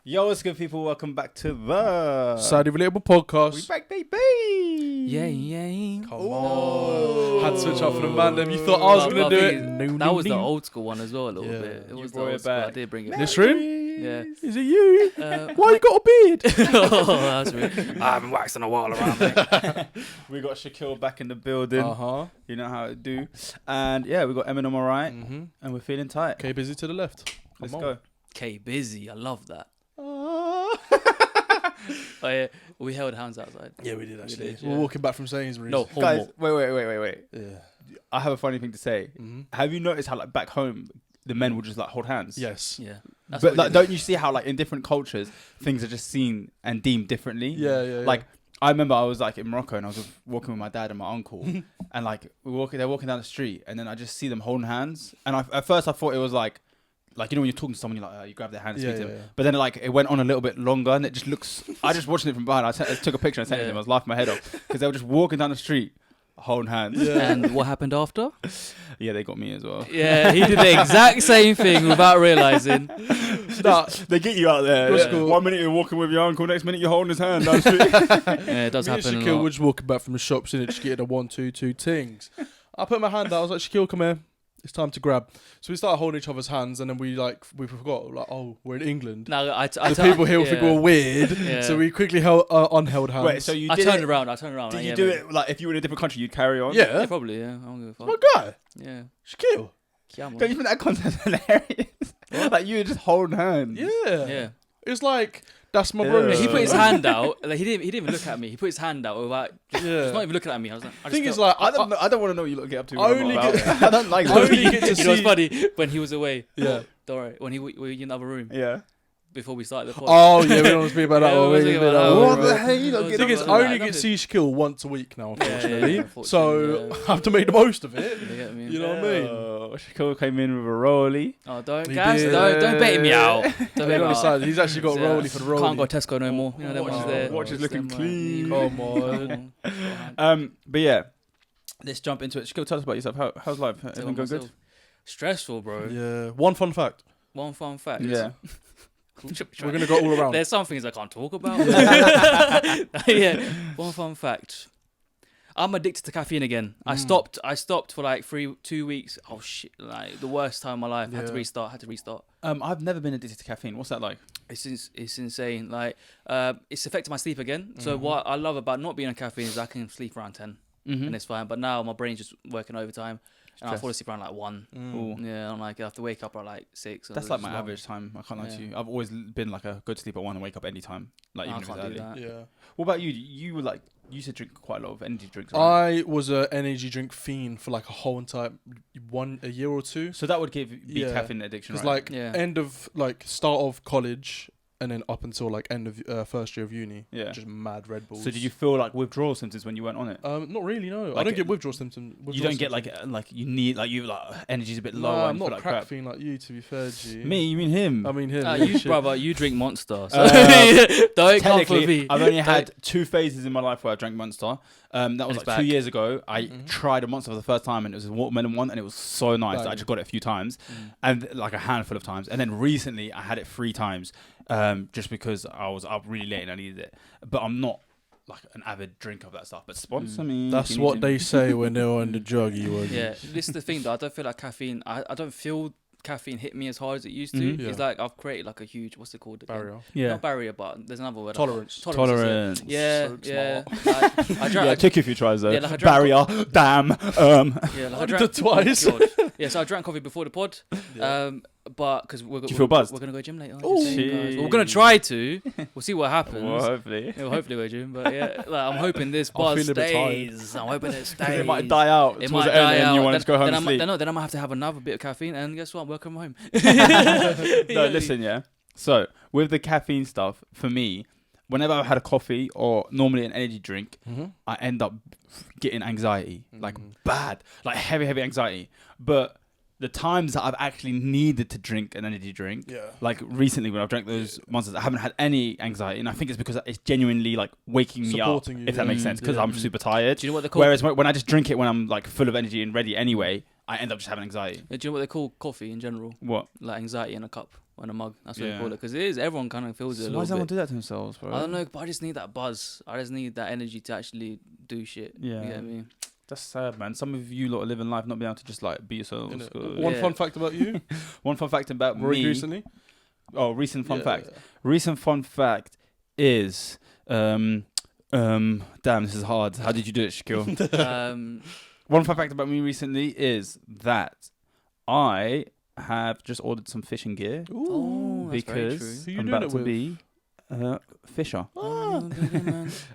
Yo, what's good, people? Welcome back to the Saudi Relatable podcast. We back, baby. Yeah. Come on. Had to switch up for the man. Then you thought I was going to do it. That was the old school one as well, a little Yeah. bit. It was the brought old it school. I back. did bring it This back. room? Yeah. Is it you? Why you got a beard? Oh, that's weird. I haven't waxed in a while around me. We got Shaquille back in the building. You know how to do. And yeah, we got Eminem all right. Mm-hmm. And we're feeling tight. Okay, busy to the left. Let's Come go. on. Okay, busy. I love that. Oh, yeah. We held hands outside. Yeah, we did actually. did, We were yeah. walking back from Sainsbury's. No, Guys, homo. wait. Yeah. I have a funny thing to say. Mm-hmm. Have you noticed how, like, back home, the men will just, like, hold hands? Yes. Yeah. That's But, what like, we don't you see how, like, in different cultures, things are just seen and deemed differently? Yeah. Like, I remember I was like in Morocco and I was walking with my dad and my uncle, and like they're walking down the street, and then I just see them holding hands, and at first I thought it was like you know when you're talking to someone, you're like you grab their hand and speak to them, but then like it went on a little bit longer, and it just looks. I just watching it from behind. I took a picture and sent it to them. I was laughing my head off because they were just walking down the street, holding hands. Yeah. And what happened after? Yeah, they got me as well. Yeah, he did the exact same thing without realising. They get you out there. Yeah. 1 minute you're walking with your uncle, next minute you're holding his hand down the street. Yeah, it does Me and happen a Shaquille lot. were just walking back from the shops and just getting a 1, 2, 2 tings. I put my hand out. I was like, Shaquille, come here. It's time to grab. So we started holding each other's hands, and then we forgot, like, oh, we're in England. No, The people here will think we're weird, Yeah. so we quickly held unheld hands. Wait, so you I did turned it? around. Did you yeah, do mate. it like if you were in a different country, you'd carry on? Yeah. Yeah, probably, yeah. I don't give a fuck. My guy, Yeah. Shaquille. Yeah, man. Don't you think that concept hilarious? Like you were just holding hands. Yeah. It's like that's my Yeah. bro. He put his hand out. Like he didn't even look at me. He put his hand out without. Just not even looking at me. I was like, I Thing just is, like, I don't want to know what you get up to. I when I'm only not get- about it. I don't like I that. only get to you know what's see. funny? When he was away. Yeah. Don't worry. When we were in the other room Yeah. before we started the pod. Oh yeah, we don't want to speak about that Yeah, one. we We don't didn't speak do about that that one. What bro. the hell? You don't Thing get Thing is, up I to only that. get to see Shaquille once a week now, Yeah, unfortunately. unfortunately, So yeah. I have to make the most of it. You get me? You know what I mean? Shaquille came in with a rollie. Oh, don't, He guys, did. don't bait me out. Don't bait He's me on the out. side. He's actually got a Yeah. rollie for the rollie. Can't go to Tesco no more. You know, that Watch one's is- there. watch is looking Them, clean. Come on. But yeah, let's jump into it. Shaquille, tell us about yourself. How's life? Tell Everything going good? myself. Stressful, bro. Yeah. One fun fact. One fun fact. Yeah. We're gonna go all around. There's some things I can't talk about. Yeah. One fun fact. I'm addicted to caffeine again. I stopped for like 2 weeks. Oh shit! Like the worst time of my life. Had to restart. I've never been addicted to caffeine. What's that like? It's insane. Like it's affected my sleep again. So what I love about not being on caffeine is I can sleep around 10 and it's fine. But now my brain's just working overtime. And I fall asleep around like 1. Ooh. Yeah, I'm like I have to wake up at like 6. That's like my average time. I can't lie to you. I've always been like a good sleep at 1 and wake up any time. Like even I if it's can't do early. that. Yeah. What about you? You were like you used to drink quite a lot of energy drinks. Right? I was an energy drink fiend for like a whole entire a year or two. So that would be Yeah. caffeine addiction, Because right? like end of start of college and then up until like end of first year of uni. Yeah. Just mad Red Bulls. So did you feel like withdrawal symptoms when you weren't on it? Not really. No, I Like don't get withdrawal symptoms. You don't get like you need like energy's a bit low. No, and I'm you feel not like crack crap. fiend like you. To be fair, G. Me, you mean him? I mean him. You, Shit. brother, you drink Monster. So Uh, don't come for Technically, me. I've only had 2 phases in my life where I drank Monster. That was it's like 2 back. years ago. I tried a Monster for the first time, and it was a watermelon one, and it was so nice. Bang. I just got it a few times, and like a handful of times. And then recently, I had it 3 times, just because I was up really late and I needed it. But I'm not like an avid drinker of that stuff. But sponsor me. That's if you what need to. they say when they're on the druggy one. Yeah, this is the thing though. I don't feel like caffeine. I don't feel caffeine hit me as hard as it used to. Mhm. It's Yeah. like I've created like a huge what's it called? again? Barrier. Yeah. Not barrier, but there's another word. Tolerance. Tolerance. Yeah, So yeah. smart. Like, I Yeah, drank. it took you a few tries though. Yeah, like I drank- Barrier, damn. Yeah, like I I did drank it twice. Oh, God. Yeah, so I drank coffee before the pod. But because we're Do you feel buzzed? We're gonna go gym later. Ooh. Just saying, guys. We're gonna try to. We'll see what happens. Well, hopefully. Yeah, well, hopefully we're gym, but yeah, like, I'm hoping this I'll buzz feel a bit tired. stays. I'm hoping it stays. It might die out It towards might the end, die and out. you want then, to go home then and I sleep. might, then I might have to have another bit of caffeine, and guess what? I'm welcome home. No, listen, yeah. So with the caffeine stuff, for me, whenever I've had a coffee or normally an energy drink, I end up getting anxiety, like bad, like heavy anxiety. But the times that I've actually needed to drink an energy drink, like recently when I've drank those monsters, I haven't had any anxiety, and I think it's because it's genuinely like waking me up, Supporting you, if that makes sense, because I'm super tired. Do you know what they call? Whereas when I just drink it when I'm like full of energy and ready anyway, I end up just having anxiety. Do you know what they call coffee in general? What? Like anxiety in a cup. on a mug. That's what Yeah. they call it. Because it is. Everyone kind of feels it a So little why does everyone bit. do that to themselves, bro? I don't know, but I just need that buzz. I just need that energy to actually do shit. Yeah. You get what I mean? That's sad, man. Some of you lot are living life not being able to just like be yourselves. Innit? One Yeah. fun fact about you. One fun fact about Rory me. recently. Oh, recent fun Yeah. fact. Recent fun fact is damn, this is hard. How did you do it, Shaquille? One fun fact about me recently is that I have just ordered some fishing gear Oh, that's very true. because Who you I'm doing about it to with? be a fisher. Ah.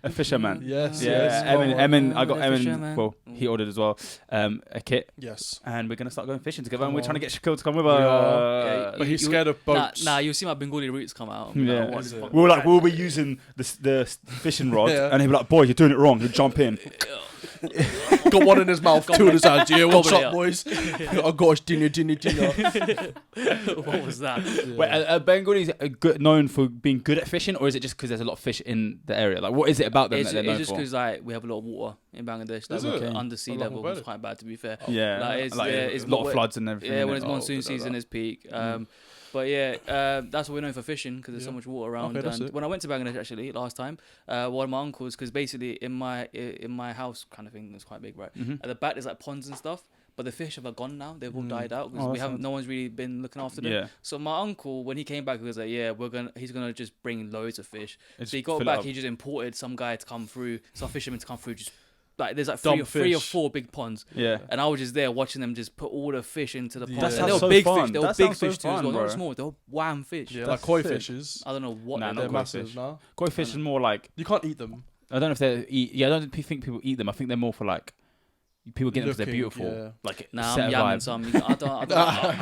A fisherman. Yes, Yeah, yes. Emin, I got The Emin. fisherman. Well, he ordered as well. A kit, Yes. and we're gonna start going fishing together. And Come we're trying to on. get Shaquille to come with We us. are. But he's you- scared of boats. Nah, you'll see my Bengali roots come out. Yeah. Like, Is it? We were like, we'll be using the fishing rod, Yeah. and he'll be like, "Boy, you're doing it wrong." He'll jump in. Got one in his mouth, two in his hands. Yeah, what's Gobble it up, up. boys? Oh gosh, dinner. What was that? Wait, are Bengalis known for being good at fishing, or is it just because there's a lot of fish in the area? Like, what is it about them It's that they're known just for? because like we have a lot of water in Bangladesh. Like, Is it? under sea Oh, level like is quite bad, to be fair. Yeah, Like, it's- yeah, it's a lot of more- floods and everything. Yeah, when innit? it's monsoon good at season, that. it's peak. But yeah, that's what we're known for fishing because there's so Yeah. much water around. Okay, that's and it. when I went to Bangladesh actually last time, one of my uncles, because basically in my house kind of thing, it's quite big, right? Mhm. At the back there's like ponds and stuff, but the fish have gone now. They've all died out because Oh, we that's haven't. sad. No one's really been looking after them. Yeah. So my uncle, when he came back, he was like, "Yeah, he's gonna just bring loads of fish." It's So he got fill it back. up. He just imported some guy to come through, some fishermen to come through. Just like there's like Dump three or fish. 4 big ponds. Yeah. And I was just there watching them just put all the fish into the pond. That And sounds they were so big fun. fish. They were That big sounds so fish too as fun, well. They bro. were small. They were wham fish. Yeah, That's like koi sick. fishes. I don't know what Nah, they not They're koi massive fish. now. Koi fish is more like, You can't eat them. I don't know if they eat. Yeah, I don't think people eat them. I think they're more for like people get them because they're Looking, beautiful. yeah. Like Nah, set I'm a yamming vibe. some. I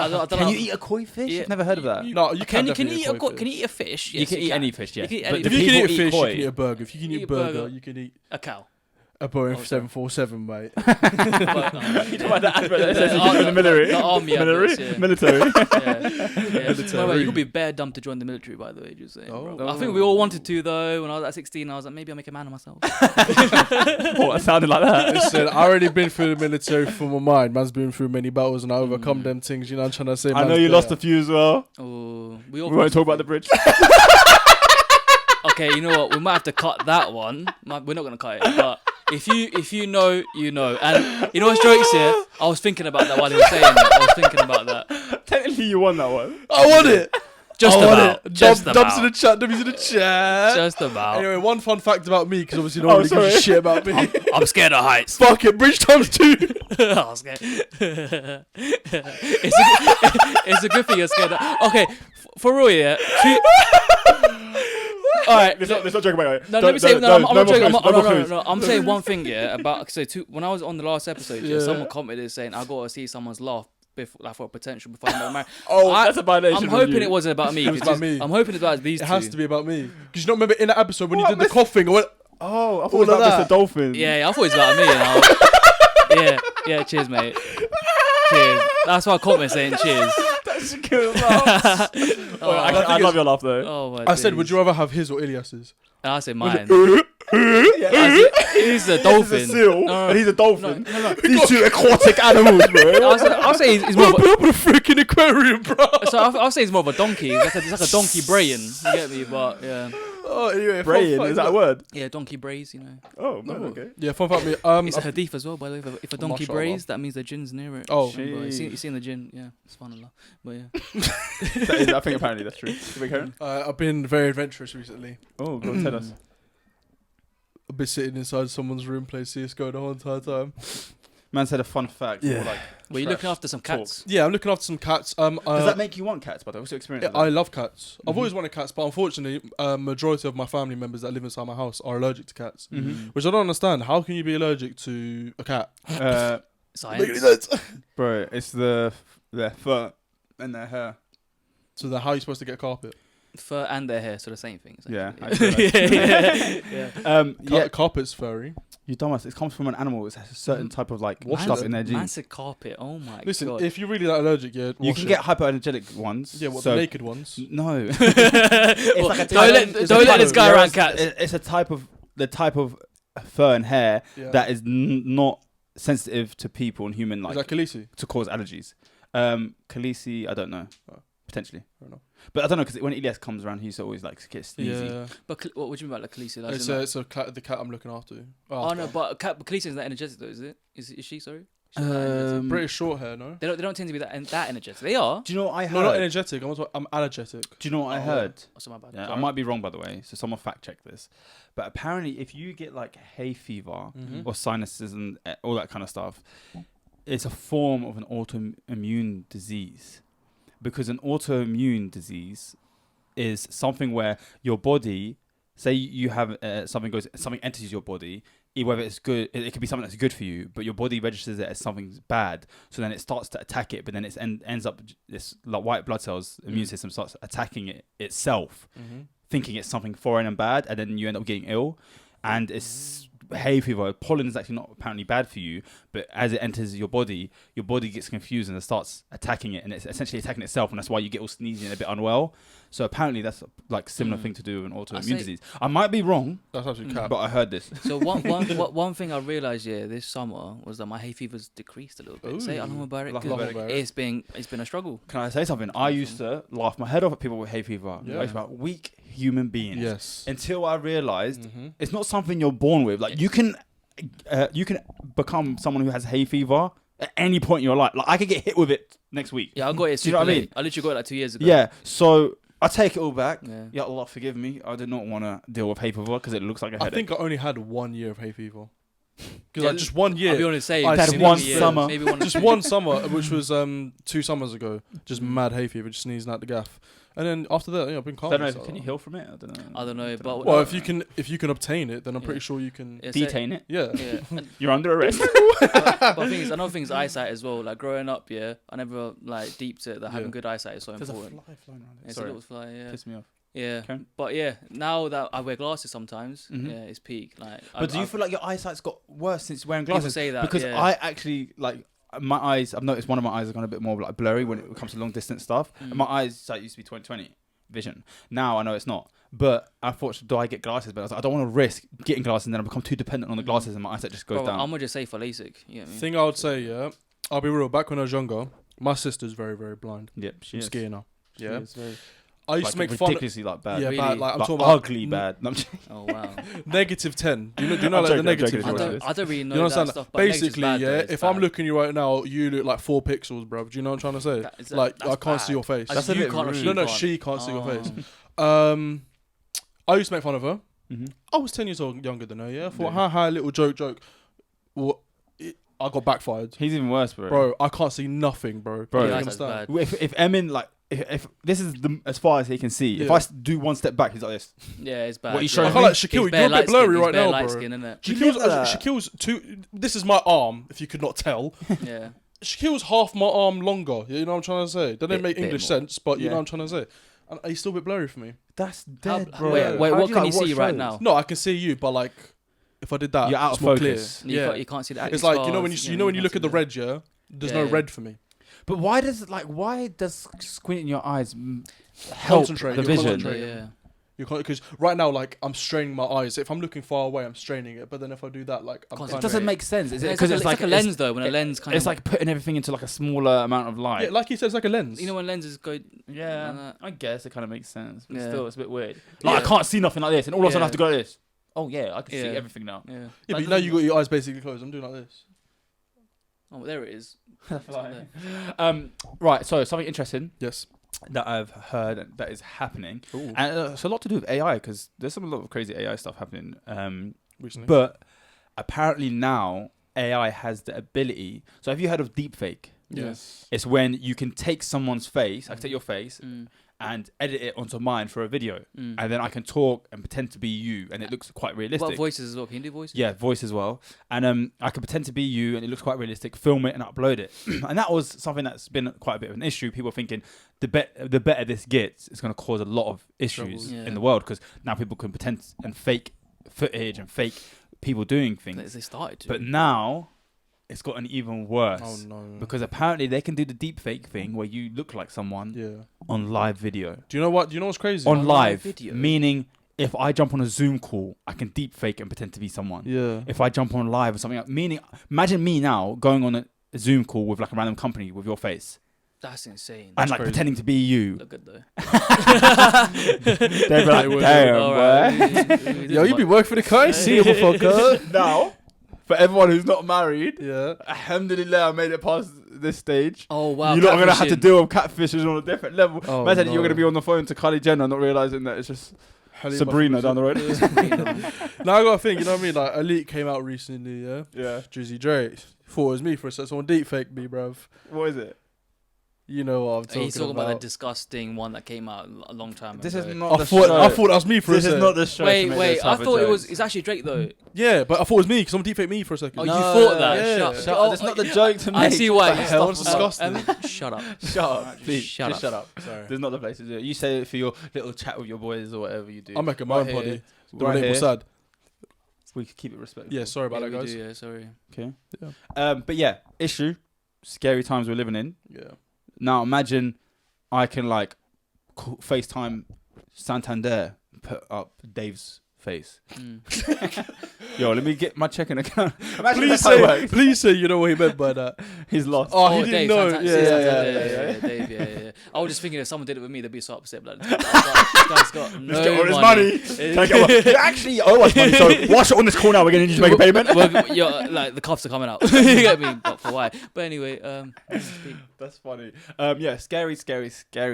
don't Can know. you eat a koi fish? Yeah. I've never heard of that. No, you Can you definitely eat a koi can you fish. eat a fish? You Yes, can eat any fish, yeah. You can eat But any the If you can people eat a fish, you koi. can eat a burger. If you can Eat eat a a burger, burger. you can eat a cow. a Boeing Oh, 747, mate. But, You talking about the advert that says you the- join the military? the army adverts, yeah. Military. Yeah. By the way, you could be bare dumb to join the military, by the way, just saying. Oh. Bro. I think we all wanted to, though. When I was at 16, I was like, maybe I'll make a man of myself. Oh, it sounded like that. Listen, I already been through the military for my mind. Man's been through many battles and I overcome them things. You know what I'm trying to say? I know Man's you there. lost a few as well. Oh, We won't talk about the bridge. Okay, you know what? We might have to cut that one. We're not gonna cut it, but if you know, you know. And you know what's jokes here? I was thinking about that while he was saying it. I was thinking about that. Technically, you won that one. I want it. Just I want about. it. Just Dubs in the about. chat. W's in the chat. Just about. Anyway, one fun fact about me, because obviously no one really gives a sorry. shit about me. I'm scared of heights. Fuck it, bridge times 2. I'm scared. It's a good thing you're scared of. Okay, for real, yeah. All right. Let's not joke about it. No, let me say. No, I'm not joking. No, No. I'm saying one thing, yeah. About when I was on the last episode, yeah, Yeah. someone commented saying I gotta see someo's laugh before, like, for potential before I'm married. Oh, that's a violation. I'm of hoping you. it wasn't about me. It was 'cause about me. I'm hoping it's about these It two. has to be about me. Because you don't remember in that episode when What? you did the coughing? I went, Oh, I thought All it was of about that. Mr. Dolphin. Yeah, I thought it was about me. And yeah. Cheers, mate. Cheers. That's why I comment saying cheers. That's a good laugh. Oh, I love your laugh though. oh my I said, days. would you rather have his or Ilyas's? And I said mine. Yeah, He's a This dolphin. is a seal, No, and he's a dolphin. no. These two aquatic animals, bro. I'll say he's more. Of Open up a freaking aquarium, bro. so I'll say he's more of a donkey. It's like a donkey braying. You get me? But yeah, Oh, anyway, Brain, fun fact is that a word? yeah, donkey brays. You know, Oh, man, okay. Yeah, fun fact me. it's a hadith as well. By the way, if a donkey Mashallah. brays, that means the jinn's near it. Oh. Remember, you Jeez. seen the jinn? Yeah, subhanallah. But yeah, That is, I think apparently that's true. Can we carry on? I've been very adventurous recently. Oh, go on, tell us. I've been sitting inside someone's room playing CSGO the whole entire time. Man said a fun fact. Yeah. Or like, were you trash looking after some talk. cats? Yeah, I'm looking after some cats. Does that make you want cats, by the way? What's your experience? Yeah, with I that? love cats. I've Mhm. always wanted cats, but unfortunately, majority of my family members that live inside my house are allergic to cats. Mhm. Which I don't understand. How can you be allergic to a cat? Science. Bro, it's their fur and their hair. So then how are you supposed to get a carpet? Fur and their hair, so the same thing. Yeah, essentially. yeah. Yeah, Carpet's furry. you dumbass. It comes from an animal. It has a certain type of like What's stuff that? in their genes. Massive carpet. Oh my Listen, god. if you're really that allergic, yeah, You wash can it. get hypoallergenic ones. Yeah, what, so the naked ones? No. Well, like a don't type- let, it's a don't let type this of- guy yeah, around it's- cats. It's a type of the type of fur and hair Yeah. that is not sensitive to people and human Is like that Khaleesi? to cause allergies. Khaleesi, I don't know. Oh. Potentially. Fair enough. But I don't know, because when Elias comes around, he's always like gets sneezy. Yeah. But what would you mean by like Khaleesi? Like, It's the cat I'm looking after. oh no, but Khaleesi is not energetic though, is it? Is she? Sorry. She's not Um, energetic. British short hair, no? They don't tend to be that energetic. They are. Do you know what I heard? No, not energetic. I'm allergic. Do you know what I heard? Oh, so my bad. Yeah, I Sorry. might be wrong, by the way. So someone fact check this. But apparently, if you get like hay fever or sinuses and all that kind of stuff, it's a form of an autoimmune disease. Because an autoimmune disease is something where your body, say you have something enters your body, whether it's good, it could be something that's good for you, but your body registers it as something bad. So then it starts to attack it, but then it ends up this like white blood cells, immune system starts attacking it itself, thinking it's something foreign and bad, and then you end up getting ill. And it's hay fever. Pollen is actually not apparently bad for you, but as it enters your body gets confused and it starts attacking it, and it's essentially attacking itself, and that's why you get all sneezy and a bit unwell. So apparently that's like similar thing to do with an autoimmune disease. I might be wrong, That's actually cap. but I heard this. So one thing I realised this summer was that my hay fever's decreased a little bit. Say Allahumma barik. It's been a struggle. Can I say something? I used to laugh my head off at people with hay fever. Yeah. I was about weak human beings. Yes. Until I realised it's not something you're born with. Like you can become someone who has hay fever at any point in your life. Like I could get hit with it next week. Yeah, I got it. Do you know what I mean? I literally got it like 2 years ago. Yeah. So I take it all back. Yeah. Ya Allah, forgive me. I did not want to deal with hay fever because it looks like a headache. I think I only had 1 year of hay fever. Because like just 1 year. I'll be honest, say I had sneezed one it. summer. Maybe one. Just one summer, which was 2 summers ago. Just mad hay fever, just sneezing out the gaff. And then after that, I've been calm. I don't know. Can you heal from it? I don't know, but Well, if you can obtain it, then I'm pretty sure you can. Yeah, detain it. Yeah. Yeah. You're under arrest. But the thing is, another thing is eyesight as well. Like growing up, I never like deeped it that having good eyesight is so There's important. a fly flying around it. It's a little fly, yeah. Piss me off. Yeah, Okay. but now that I wear glasses sometimes, it's peak. Like, But do you feel like your eyesight's got worse since wearing people glasses? say that Because yeah. I actually like my eyes. I've noticed one of my eyes has gone a bit more like blurry when it comes to long distance stuff. And my eyesight used to be 20/20 vision. Now I know it's not. But I thought, do I get glasses? But I was like, I don't want to risk getting glasses and then I become too dependent on the glasses and my eyesight just goes Bro, down. I'm gonna just say for LASIK. You know what I mean? Thing I would say, yeah, I'll be real. Back when I was younger, my sister's very, very blind. Yep, she I'm is. scared now. She Yeah. is very, I used like, to make fun. ridiculously like bad. Yeah, Really? bad. Like I'm Like, talking about ugly bad. No, I'm joking. Oh wow. -10. Do you know I'm like the joking, negative? I'm joking. right? I don't really know You that understand? stuff. But negative's Basically, bad, though, yeah. it's If I'm bad. looking at you right now, you look like 4 pixels, bro. Do you know what I'm trying to say? Like I that's can't see bad. your face. That's a you bit can't or rude. she No, can't. she can't see your Oh. face. I used to make fun of her. I was 10 years old, younger than her. Yeah, I thought, ha, little joke. Well, I got backfired, He's even worse, bro. bro. I can't see nothing, bro. Bro, You Yeah, understand? that's bad. If Emin like if this is as far as he can see, if Yeah. I do one step back, he's like this. Yeah, it's bad. What, you yeah. showing I feel like Shaquille, He's you're bare a bit light blurry skin, he's right bare now, light bro. skin, innit? Shaquille's two. This is my arm, if you could not tell. Yeah. Shaquille's half my arm longer. You know what I'm trying to say? That didn't make Bit English more. sense, but you Yeah. know what I'm trying to say. And he's still a bit blurry for me. That's How- dead, bro. wait, How what do can you like, see watch right shows? now? No, I can see you, but like, if I did that, You're out it's of more focus. clear. Yeah, You can't see that. it's like you know when you look at the red, yeah. There's no Yeah. red for me. But why does squinting your eyes help Concentrate, the you're vision? concentrating. Yeah. You can't, because right now, like I'm straining my eyes. If I'm looking far away, I'm straining it. But then if I do that, like I'm It It kind doesn't of, make sense. Is it? It's Because like a lens though. When a lens kind it's of like putting everything into like a smaller amount of light. yeah, like you said, it's like a lens. you know when lenses go. Yeah, I guess it kind of makes sense, but Yeah. still, it's a bit weird. Yeah. Like I can't see nothing like this, and all of a sudden I Yeah. have to go like this. Oh yeah, I can see Yeah. everything now. Yeah. yeah, Like but now you got your eyes basically closed. I'm doing like this. Oh, there it is. Right. So something interesting Yes. that I've heard that is happening, Ooh. and it's a lot to do with AI because there's a lot of crazy AI stuff happening. Recently. But apparently now AI has the ability. So have you heard of deepfake? yes. It's when you can take someone's face. I can take your face Mm. and edit it onto mine for a video, Mm. and then I can talk and pretend to be you, and it looks quite realistic. What voices as well? Can you do voices? Yeah, voice as well. And I can pretend to be you, and it looks quite realistic. Film it and upload it. And that was something that's been quite a bit of an issue. People thinking the better this gets, it's going to cause a lot of issues Troubles. Yeah. in the world because now people can pretend and fake footage and fake people doing things. They started to. But now it's gotten even worse. Oh no. Because apparently they can do the deep fake thing where you look like someone yeah. on live video. Do you know what? Do you know what's crazy? On On live live video? meaning if I jump on a Zoom call, I can deep fake and pretend to be someone. Yeah. If I jump on live or something, meaning imagine me now going on a Zoom call with like a random company with your face. That's insane. And like crazy. pretending to be you. Look good though. They'd be like, damn, Yo, you be working for the currency, motherfucker. Now, for everyone who's not married, Yeah. alhamdulillah, I made it past this stage. Oh wow. You're not going to have to catfishing. deal with catfishes on a different level. Oh, Imagine no. you're going to be on the phone to Kylie Jenner not realising that it's just Sabrina down the road. Now I gotta think, you know what I mean? Like, a leak came out recently, yeah? Yeah. Drizzy Drake. Thought it was me for a second. Someone deep faked me, bruv. What is it? You know what I'm talking He's talking about about. the disgusting one that came out a long time This ago. is not I the thought show. that was me for This a is second. not the show. to Wait, make wait. this I type of thought it was. jokes. It's actually Drake though. Yeah, but I thought it was me because someone deep faked me for a second. Oh, No, you thought that? yeah. Shut Shut up. up. That's not the joke to make. I see why. What the hell? It's disgusting. Shut up. Shut up. Please. Shut Just up. shut up. Sorry. There's not the place to do it. You say it for your little chat with your boys or whatever you do. I'm making my own Right body. here. The Right relatable here. sad. We can keep it respectful. Yeah, sorry about Yeah, that, we guys. do, yeah, sorry. Okay. Yeah. But yeah, issue. Scary times we're living in. Yeah. Now imagine I can like FaceTime Santander, put up Dave's face. Yo, let me get my checking account. Imagine that's how it works. Please say you know what he meant by that. He's lost. Oh, he didn't Dave, know. Santan- Yeah, Santan- Dave, yeah. I was just thinking if someone did it with me, they'd be so upset. Like, this guy's got no Let's get all this money. money. Can I get one? You actually owe us money, so wash it on this call now. We're going to need you to make a payment. Like the cuffs are coming out. You get me? But for why? But anyway, That's funny. Yeah, scary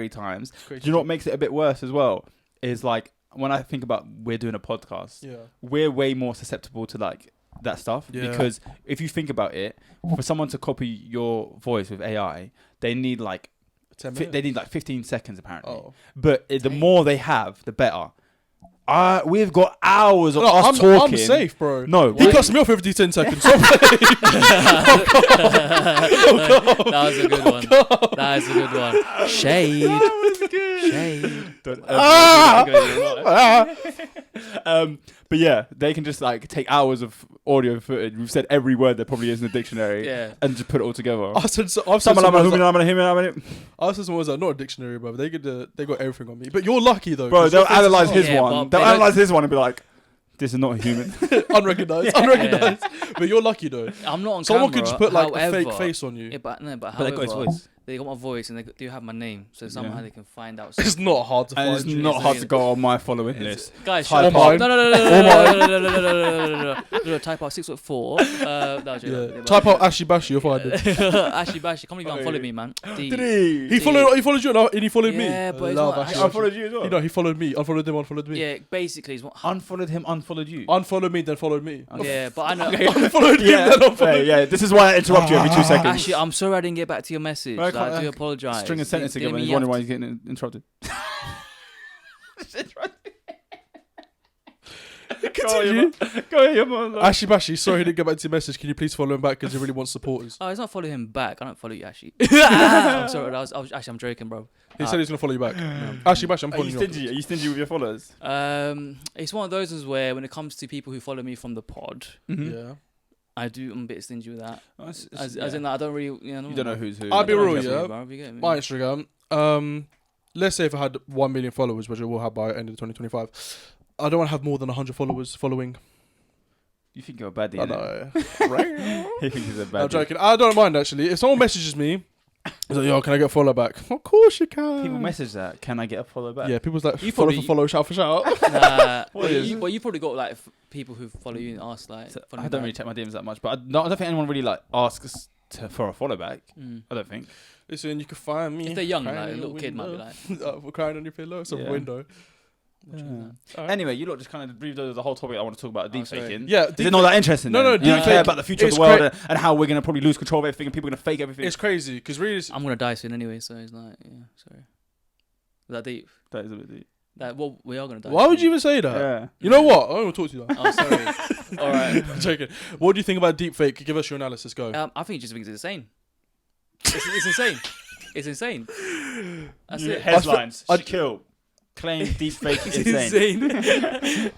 times. Do you know what makes it a bit worse as well? Is like when I think about we're doing a podcast, Yeah. we're way more susceptible to like that stuff Yeah. because if you think about it, for someone to copy your voice with AI, they need like 10 minutes. they need like 15 seconds apparently. Oh. But the more they have, the better. We've got hours of No, us talking. I'm safe, bro. No, He we- cuts me off every 10 seconds. that was a good one. That is a good one. Shade. But yeah, they can just like take hours of audio footage. We've said every word there probably is in the dictionary, Yeah. and just put it all together. I've said some words like, not a dictionary, bro. They got everything on me. But you're lucky though. Bro, 'cause they'll your face is analyze not- his Yeah, one. but They'll they don't- analyze his one and be like, "This is not a human." unrecognized. But you're lucky though. I'm not on Someone camera. could just put like a however, fake face on you. Yeah, but But they however, got his voice, they got my voice and they do have my name, so somehow Yeah. they can find out. It's not hard to and find. it's you. not hard to go on my following list. Guys, Type shut out- up. No. Type out 6'4". No, Yeah. Type out Ashy Bashy, you'll find it. Ashy Bashy, can't believe you unfollowed me, man. Did he? He followed you and he followed me. Yeah, but it's Love not Ashy I Bashy. unfollowed you as well. You know, he followed me. Unfollowed him, unfollowed me. Yeah, basically, it's what. Unfollowed him, unfollowed you. Unfollowed me, then followed me. Yeah, but I know. Unfollowed him, Yeah, then unfollowed yeah. This is why I interrupt you every 2 seconds. Actually, I'm sorry I didn't get back to your message. Well, I Like, I can't- do apologise. String a sentence together, and Didn't he's wondering mean why he's getting interrupted. Continue. Go ahead, your monologue. Ashy Bashy, sorry he didn't get back to your message. Can you please follow him back because he really wants supporters? Oh, it's not following him back. I don't follow you, Ashy. I'm sorry. Actually, I'm joking, bro. He said he's gonna follow you back. Ashy Bashy, I'm Are following you you. stingy? Are you stingy with your followers? It's one of those ones where when it comes to people who follow me from the pod, Yeah. I'm a bit stingy with that. As As in, like, I don't really, you don't know who's who. I'll be I don't real, trust yeah. you, bro, you get me? My Instagram. Let's say if I had 1 million followers, which I will have by end of 2025, I don't want to have more than 100 followers following. You think you're a baddie? I innit? know. He thinks he's a baddie. I'm joking. I don't mind actually. If someone messages me, he's like, yo, can I get a follow back? Of course you can. People message that. Can I get a follow back? Yeah, people's like, You follow probably- for follow, shout for shout. Nah, What is it? you probably got like people who follow you and ask like. So, follow I me don't back. really check my DMs that much, but I don't think anyone really like asks for a follow back. Mm. I don't think. Listen, you can find me. If they're young, crying like a in little the kid might be window. like. Crying on your pillow, some Yeah. window. Alright. Anyway, you lot just kind of breathed over the whole topic I want to talk about, deep sorry. faking. Yeah, Is it not that interesting? No, then? no, You don't deepfake- care about the future of it's the world and how we're going to probably lose control of everything and people are going to fake everything. It's crazy because really, I'm gonna die soon anyway, so it's like, yeah, sorry. Is that deep? That is a bit deep. Like, well, we are gonna die. why would soon. you even say that? Yeah. You know what? I don't want to talk to you now. Oh, sorry. All right. I'm joking. What do you think about deepfake? Give us your analysis. Go. I think he just thinks it's insane. It's insane. It's insane. That's it. Headlines. I'd- Shaquille. Claim deep fake It's insane.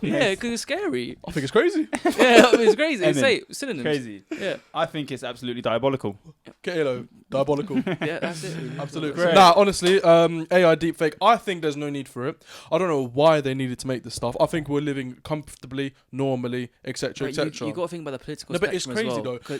Yeah, because it's scary. I think it's crazy. Yeah, it's crazy. It's Emin. synonyms. Crazy. Yeah, I think it's absolutely diabolical. Get it, diabolical. yeah, that's it. Really. Absolutely. Great. Nah, honestly, AI deepfake. I think there's no need for it. I don't know why they needed to make this stuff. I think we're living comfortably, normally, etc., But etc. you got to think about the political No, but it's spectrum as crazy well. though.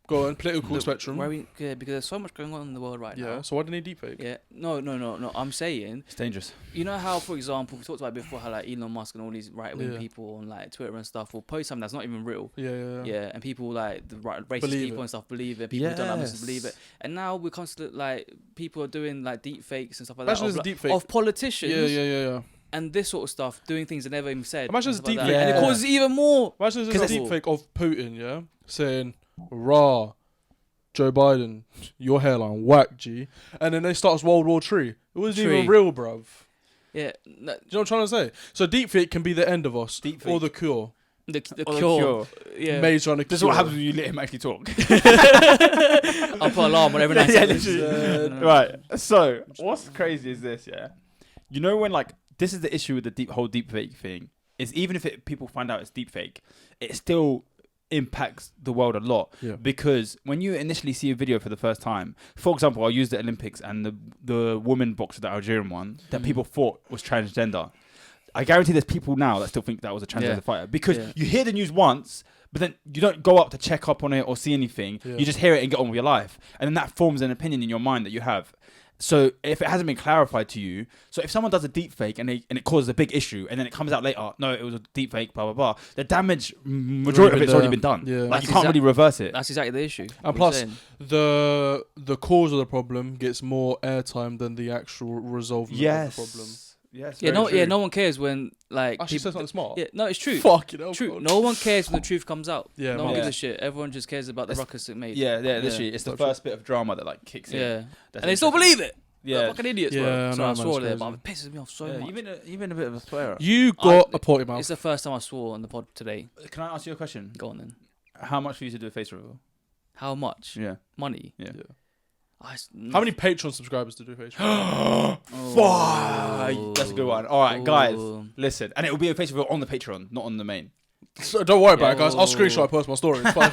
Go on, political spectrum. Because there's so much going on in the world right now. Yeah. So why do they need deepfake? Yeah. No. I'm saying, It's dangerous. you know how, for example, we talked about before how like Elon Musk and all these right-wing people on like Twitter and stuff will post something that's not even real. Yeah. And people like the racist Believe people it. and stuff believe it. People who don't understand believe it. And now we're constantly like people are doing like deep fakes and stuff like Imagine that there's a deepfake of politicians. Yeah. And this sort of stuff, doing things they never even said. Imagine there's a and stuff deepfake. like that. And it causes even more. Imagine there's a deepfake of Putin, yeah, saying, "Rah, Joe Biden, your hairline whack, G," and then they start World War III. It wasn't even real, bruv. Yeah. Do you know what I'm trying to say? So deepfake can be the end of us, or the cure. The cure. Yeah. Maze on a This is cure. what happens when you let him actually talk. I'll put alarm on every 9 seconds. Right. So what's crazy is this, yeah? You know when like this is the issue with the whole deepfake thing is even if people find out it's deepfake, it still impacts the world a lot because when you initially see a video for the first time, for example, I'll use the Olympics and the woman boxer, the Algerian one that people thought was transgender. I guarantee there's people now that still think that was a transgender fighter because you hear the news once, but then you don't go up to check up on it or see anything. You just hear it and get on with your life, and then that forms an opinion in your mind that you have. So if it hasn't been clarified to you, so if someone does a deep fake and it causes a big issue and then it comes out later, no, it was a deep fake, blah, blah, blah, the damage, majority of it's already been done. Yeah. Like you can't really reverse it. That's exactly the issue. And plus, the cause of the problem gets more airtime than the actual resolvement of the problem. Yes. No one cares when like Actually says something smart. Yeah, no, it's true. Fuck it, true. No one cares when the truth comes out. Yeah, no one gives a shit. Everyone just cares about the ruckus it made. Literally, it's the first bit of drama that like kicks in. Yeah, and they still believe it. Yeah, fucking idiots. Yeah, bro. So I swore there, crazy. but it pisses me off so much. Even a bit of a swearer. You got a potty mouth. It's the first time I swore on the pod today. Can I ask you a question? Go on then. How much for you to do a face reveal? How much? Yeah. Money? Yeah. How many Patreon subscribers to do face reveal? Fuck! That's a good one. All right, guys, listen. And it will be a face reveal on the Patreon, not on the main. So don't worry about it, guys. I'll screenshot and post my story. It's fine.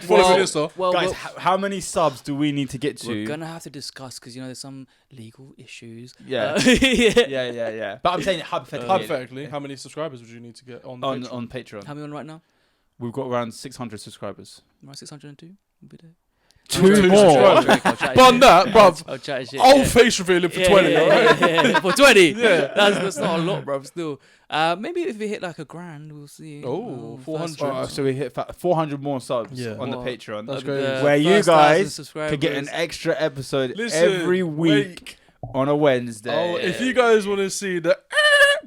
Follow me on Insta. Guys, how many subs do we need to get to? We're going to have to discuss because, there's some legal issues. Yeah. Yeah. But I'm saying hypothetically, how many subscribers would you need to get on Patreon? On Patreon? How many on right now? We've got around 600 subscribers. Around 602? We'll be there. Two more. Bun that, bruv. I'll face reveal it for 20, right? Yeah. For 20? Yeah. That's not a lot, bruv, still. Maybe if we hit like $1,000, we'll see. Oh, 400. So we hit 400 more subs on the Patreon. That's great. Where you guys can get an extra episode every week on a Wednesday. Oh, if you guys want to see the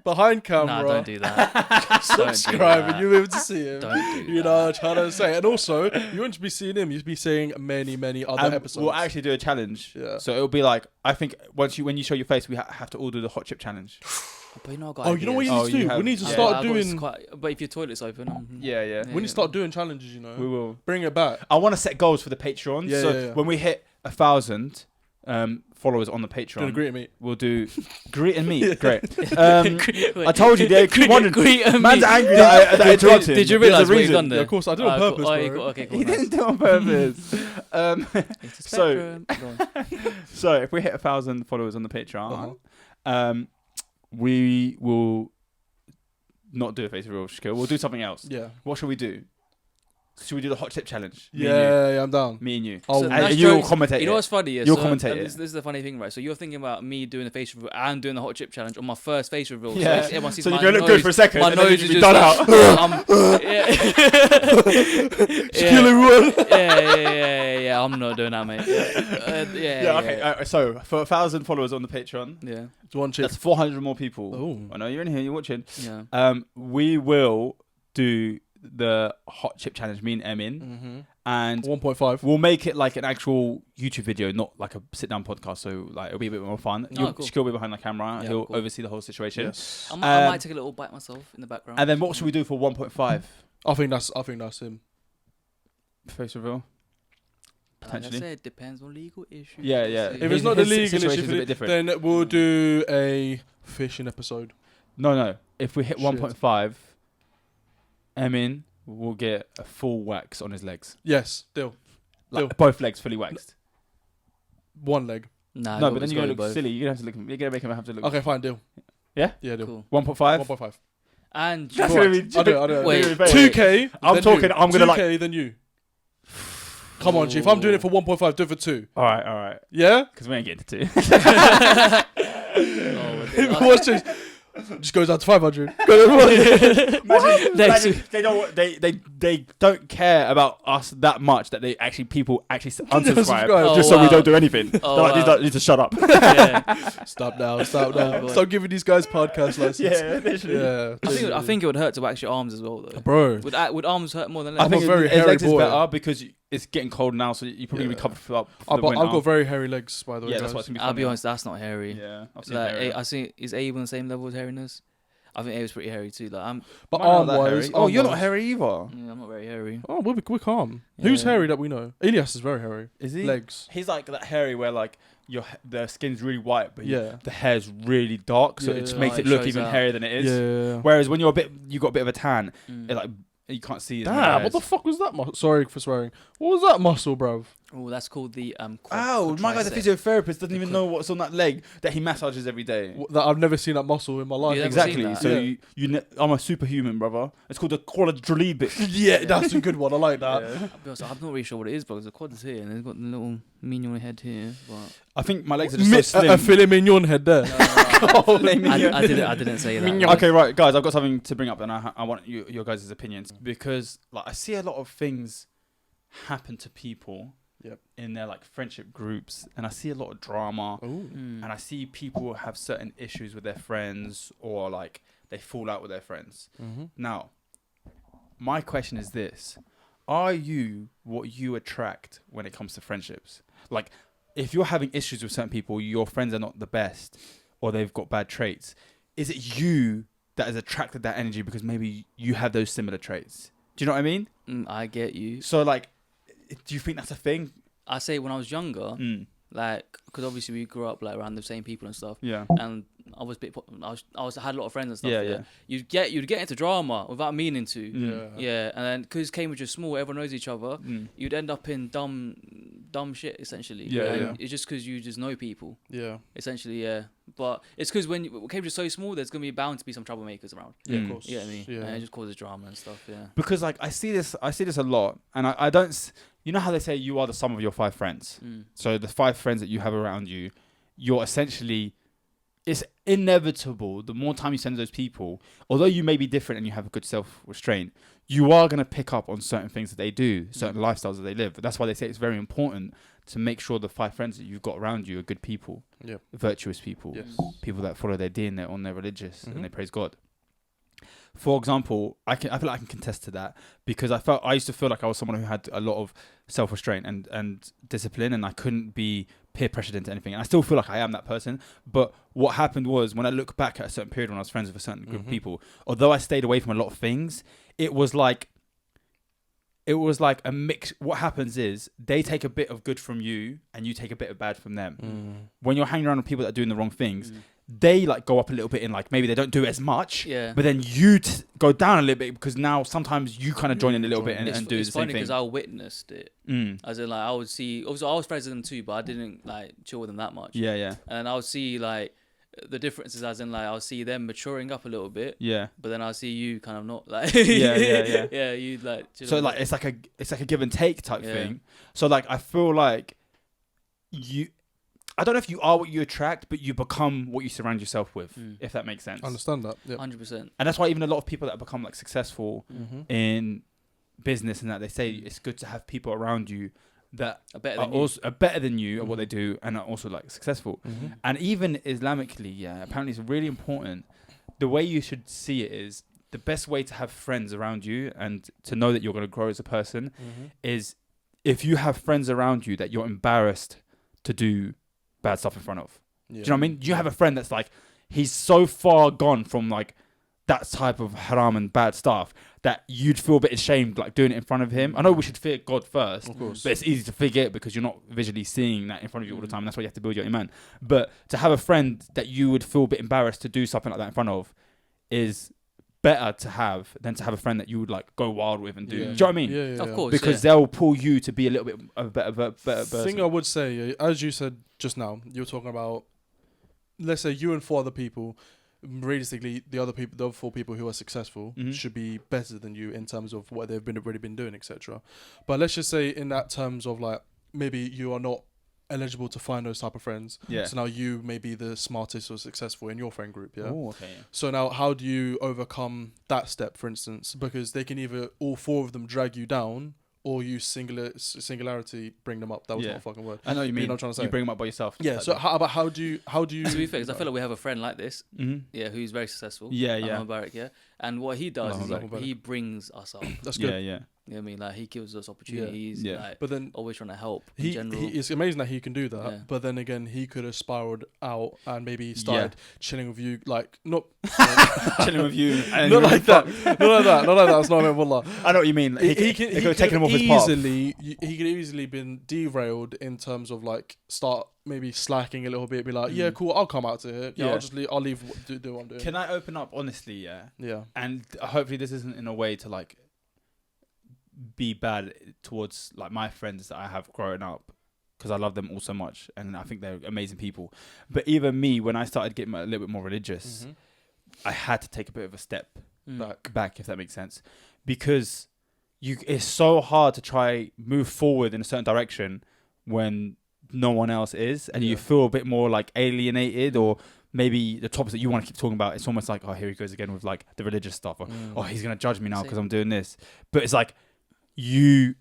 behind camera, nah, don't do that. subscribe and you'll be able to see him. Don't do you know what I'm trying to say. And also, you won't be seeing him, you'll be seeing many other episodes. We'll actually do a challenge. Yeah. So it'll be like, I think when you show your face, we have to all do the hot chip challenge. But you know what, you know what you need to do? We need to start doing... But if your toilet's open... Yeah. We need to start doing challenges, We will. Bring it back. I want to set goals for the Patreon. When we hit 1,000... followers on the Patreon. Doing a greet and meet. We'll do greet and meet. Great. I told you, they keep wondering. Man's angry that I interrupted. Did you realise what you've done there? Yeah, of course, I did it on purpose, bro. Okay, cool. He didn't do it on purpose. So if we hit 1,000 followers on the Patreon, we will not do a face reveal, Shaquille. We'll do something else. Yeah. What should we do? Should we do the hot tip challenge? Yeah, I'm down. Me and you. And you'll commentate. You know what's funny? Yeah, you'll commentate it. This is the funny thing, right? So you're thinking about me doing the face reveal and doing the hot chip challenge on my first face reveal. Yeah. So you're going to look good for a second. My and nose then is done just out. Kill everyone. Yeah. I'm not doing that, mate. Okay. So for 1,000 followers on the Patreon, One chip. that's 400 more people. Oh. I know you're in here. You're watching. Yeah. We will do the hot chip challenge, me and Emin, and 1.5. we'll make it like an actual YouTube video, not like a sit down podcast. So like it'll be a bit more fun. Cool. Shaquille will be behind the camera. Yeah, He'll cool. oversee the whole situation. Yes. I might take a little bite myself in the background. And then what should we do for 1.5? I think that's him. Face reveal. Potentially. Like I said, depends on legal issues. Yeah. If it's not the legal situation's a issue, bit different. then we'll do a fishing episode. No. If we hit Shit. 1.5, Emin will get a full wax on his legs. Yes, deal. Like both legs fully waxed. One leg. Nah, No, but then you're gonna look silly. You're gonna make him have to look. Okay, fine, deal. Yeah? Yeah, deal. Cool. 1.5? 1.5. And That's I'll gonna be do it. Wait, 2K. I'm talking. I'm gonna 2K, then you. Come on, G. If I'm doing it for 1.5, do it for 2. All right. Yeah? Because we ain't getting to 2. What's just goes down to 500. They don't care about us that much that people actually unsubscribe Unsubscribe. just so we don't do anything. They're like, these need to shut up. Yeah. Stop now. Stop giving these guys podcast license. Yeah, literally. Yeah. I think it would hurt to wax your arms as well, though. Bro. Would arms hurt more than legs? I think a very his hairy legs is boy. better because it's getting cold now, so you probably recover up for the I've winter. got very hairy legs, by the way. Yeah, guys. that's what's gonna be I'll be funny. honest, that's not hairy. Yeah, I've seen Like, hairy. I see, is Abe on the same level as hairiness? I think Abe's pretty hairy too. Like, But Mine aren't that arm-wise... hairy. Oh, you're not hairy either. I'm not very hairy. Oh, we're calm. Who's Yeah. hairy that we know? Elias is very hairy. Is he? Legs. He's like that hairy where like the skin's really white, but Yeah. the hair's really dark, so Yeah, it just yeah. makes Oh, it it look shows even out. hairier than it is. Yeah. Whereas when you got a bit of a tan, it like you can't see. His Damn, hairs. what the fuck was that muscle? Sorry for swearing. What was that muscle, bruv? Oh, that's called the Ow! My guy's a quadricep. physiotherapist. Doesn't even know what's on that leg that he massages every day. That I've never seen that muscle in my life. Yeah, Exactly. seen that. So Yeah. I'm a superhuman, brother. It's called the quadricep. Yeah, that's a good one. I like that. Yeah. I'll be honest, I'm not really sure what it is, but the quad is here, and it's got the little menial head here. But I think my legs are just so slim. A filet mignon head there. I didn't say that. Okay, right, guys, I've got something to bring up, and I want your guys' opinions because, like, I see a lot of things happen to people in their like friendship groups, and I see a lot of drama, and I see people have certain issues with their friends, or like they fall out with their friends. Now, my question is this: are you what you attract when it comes to friendships? Like, if you're having issues with certain people, your friends are not the best, or they've got bad traits, is it you that has attracted that energy because maybe you have those similar traits? Do you know what I mean? I get you. So, like, do you think that's a thing? I say when I was younger, like, because obviously we grew up like around the same people and stuff. Yeah. And I was had a lot of friends and stuff. Yeah. You'd get into drama without meaning to. Yeah. And then because Cambridge is small, everyone knows each other. You'd end up in dumb shit essentially. And it's just because you just know people. Yeah. Essentially, yeah. But it's because when Cambridge is so small, there's gonna be bound to be some troublemakers around. Yeah, of course. You know what I mean? Yeah. And it just causes drama and stuff. Yeah. Because, like, I see this a lot, and I don't. You know how they say you are the sum of your 5 friends. So the 5 friends that you have around you, you're essentially. It's inevitable. The more time you spend with those people, although you may be different and you have a good self-restraint, you are going to pick up on certain things that they do, certain lifestyles that they live. That's why they say it's very important to make sure the 5 friends that you've got around you are good people, virtuous people, people that follow their deen, they're on their religious, and they praise God. For example, I feel like I can contest to that because I used to feel like I was someone who had a lot of self-restraint and discipline, and I couldn't be peer pressured into anything. And I still feel like I am that person. But what happened was, when I look back at a certain period when I was friends with a certain group of people, although I stayed away from a lot of things, it was like a mix. What happens is they take a bit of good from you and you take a bit of bad from them. When you're hanging around with people that are doing the wrong things, they like go up a little bit in like maybe they don't do as much, but then you go down a little bit because now sometimes you kind of join in a little bit and do the same thing. It's funny because I witnessed it. As in, like, I would see. Obviously, I was friends with them too, but I didn't like chill with them that much. Yeah. And I would see like the differences, as in like I'll see them maturing up a little bit. Yeah. But then I'll see you kind of not like. Yeah. Yeah. You like. So like it's like a give and take type thing. So like I feel like you. I don't know if you are what you attract, but you become what you surround yourself with, if that makes sense. I understand that. 100%. And that's why even a lot of people that become like successful in business and that, they say it's good to have people around you that are better than you at what they do and are also like successful. And even Islamically, apparently it's really important. The way you should see it is the best way to have friends around you and to know that you're going to grow as a person is if you have friends around you that you're embarrassed to do bad stuff in front of. Do you know what I mean? You have a friend that's like, he's so far gone from like that type of haram and bad stuff that you'd feel a bit ashamed like doing it in front of him. I know we should fear God first, of course, but it's easy to forget because you're not visually seeing that in front of you all the time. That's why you have to build your iman. But to have a friend that you would feel a bit embarrassed to do something like that in front of is better to have than to have a friend that you would like go wild with and do. Do you know what I mean? Yeah. Of course. Because they'll pull you to be a little bit of a better person. Thing I would say, as you said just now, you were talking about, let's say you and 4 other people, realistically, the other 4 people who are successful should be better than you in terms of what they've already been doing, etc. But let's just say in that terms of like maybe you are not eligible to find those type of friends. Yeah. So now you may be the smartest or successful in your friend group. Yeah. Oh, okay. So now, how do you overcome that step, for instance? Because they can either all 4 of them drag you down, or you singularity bring them up. That was not a fucking word. I know what you mean. You know what I'm trying to say? You bring them up by yourself. Yeah. So how do you? To be fair, 'cause I feel like we have a friend like this, who's very successful. Yeah, yeah. Mubarak, yeah. And what he does is like, he brings us up. That's good. Yeah, yeah. You know what I mean? Like, he gives us opportunities. Yeah. Like, But then always trying to help. In he general. it's amazing that he can do that. Yeah. But then again, he could have spiraled out and maybe started chilling with you, like not chilling with you. And not like that. Not like that. Not like that. That's not what Wallah. I know what you mean. He could have taken him off his path. He could easily been derailed in terms of like start maybe slacking a little bit. Be like, yeah, cool. I'll come out to it. Yeah, I'll leave. Do what I'm doing. Can I open up honestly? Yeah. Yeah. And hopefully this isn't in a way to like be bad towards like my friends that I have growing up, because I love them all so much and I think they're amazing people. But even me, when I started getting a little bit more religious, I had to take a bit of a step back, if that makes sense, because it's so hard to try move forward in a certain direction when no one else is, and you feel a bit more like alienated, or maybe the topics that you want to keep talking about, it's almost like, oh, here he goes again with like the religious stuff, or oh, he's gonna judge me now because I'm doing this. But it's like you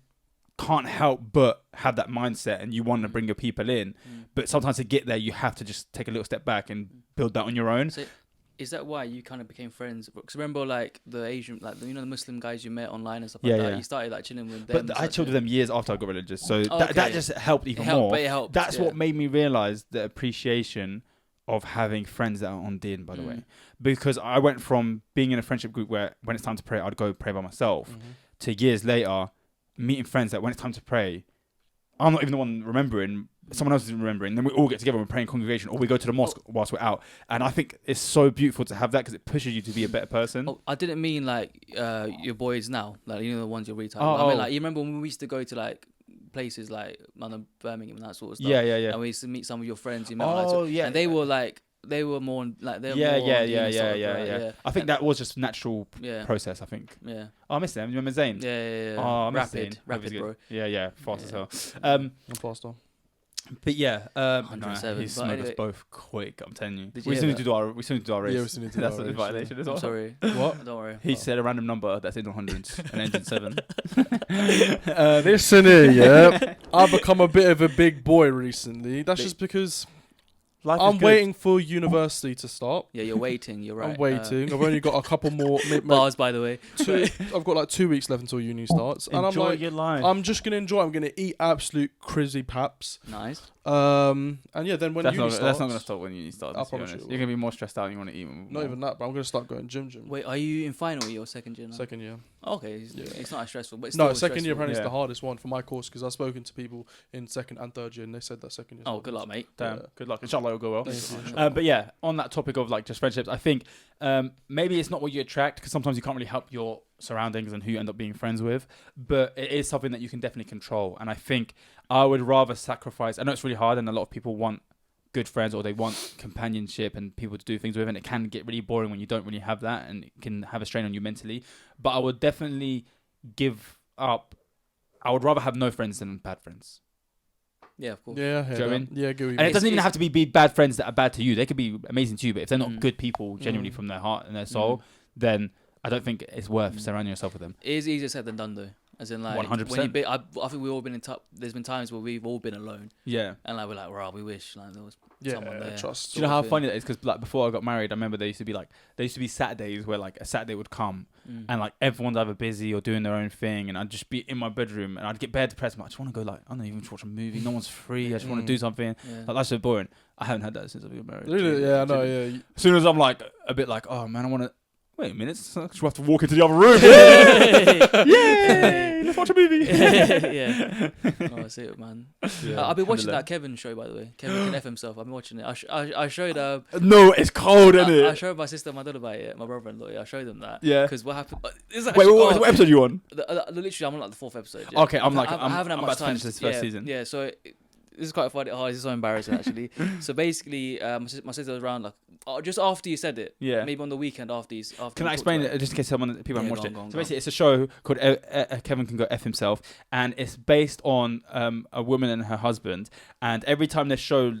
can't help but have that mindset, and you want to bring your people in, but sometimes to get there you have to just take a little step back and build that on your own. So is that why you kind of became friends? Because remember, like the Asian, like the Muslim guys you met online and stuff like that. You started like chilling with them. But I chilled with them years after I got religious, so that just helped even more. But it helped. That's what made me realize the appreciation of having friends that are on din, by the way, because I went from being in a friendship group where when it's time to pray I'd go pray by myself, to years later meeting friends that when it's time to pray I'm not even the one remembering, someone else is remembering, then we all get together and pray in congregation, or we go to the mosque whilst we're out. And I think it's so beautiful to have that, because it pushes you to be a better person. I didn't mean like your boys now, like the ones you're retargeting. I mean, like, you remember when we used to go to like places like Birmingham and that sort of stuff. Yeah. And we used to meet some of your friends you met. And they were like, they were more like they were yeah. I think that was just natural process. I think. Yeah. Oh, I miss them. You remember Zayn? Yeah. Oh, I miss Rapid, Zayn. bro. Yeah, fast as hell. I'm faster. But yeah, 107. He smoked us both quick. I'm telling you. Did We you still hear need to do our race. Yeah, we still need to do That's our a race, violation as well. I'm sorry. What? Don't worry. He said a random number that's in the hundreds, an engine 7. Listen here, yeah. I've become a bit of a big boy recently. That's just because I'm waiting for university to start. Yeah, you're waiting. You're right. I'm waiting. I've only got a couple more bars, by the way. I've got like 2 weeks left until uni starts, and Enjoy I'm like, your life. I'm just gonna enjoy. I'm gonna eat absolute crazy paps. Nice. And yeah, then when uni starts, that's not gonna stop when uni starts. I promise you. You're gonna be more stressed out. And you want to eat more. Not even that, but I'm gonna start going gym. Wait, are you in final year or second year now? Second year. Okay, it's not as stressful, but it's No, still second year stressful. apparently is the hardest one for my course, because I've spoken to people in second and third year, and they said that second year. Oh, good luck, mate. Damn. Yeah. Good luck. Inshallah, it'll go well. Thank you. But yeah, on that topic of like just friendships, I think maybe it's not what you attract, because sometimes you can't really help your surroundings and who you end up being friends with, but it is something that you can definitely control. And I think I would rather sacrifice. I know it's really hard, and a lot of people want good friends, or they want companionship and people to do things with, and it can get really boring when you don't really have that, and it can have a strain on you mentally. But I would definitely give up. I would rather have no friends than bad friends. Yeah, of course. Yeah, Do you know what I mean? Yeah, good. And it doesn't even have to be bad friends that are bad to you. They could be amazing to you, but if they're not good people genuinely from their heart and their soul, then I don't think it's worth surrounding yourself with them. It is easier said than done, though. As in, like, 100%. I think we've all been in there's been times where we've all been alone. Yeah. And like, we're like, wow, we wish like there was someone there. Trust. Do you know how funny that is? Because like before I got married, I remember there used to be Saturdays where like a Saturday would come and like everyone's either busy or doing their own thing, and I'd just be in my bedroom and I'd get bare depressed. I just want to go, like, I don't know, even watch a movie. No one's free. I just want to do something. Yeah. Like, that's so boring. I haven't had that since I've been married. Really? Yeah, I know. Yeah. As soon as I'm like a bit like, oh man, I want to. Wait a minute, I just have to walk into the other room. Yay! Let's watch a movie. Yeah. Oh, that's it, man. Yeah. I've been watching that Kevin show, by the way. Kevin can F himself. I've been watching it. I showed No, it's cold, isn't it? I showed my sister and my dad about it. My brother-in-law. I showed them that. Yeah. Because what happened? Wait, what episode are you on? Literally, I'm on like the 4th episode. Yeah. Okay, I'm I haven't had about much to time finish this first season. Yeah. So this is quite funny. Oh, this is so embarrassing actually. So basically, my sister was around like just after you said it. Yeah. Maybe on the weekend after you. Can I explain it just in case people haven't watched it? Go on. So basically, it's a show called Kevin Can Go F Himself, and it's based on a woman and her husband. And every time they show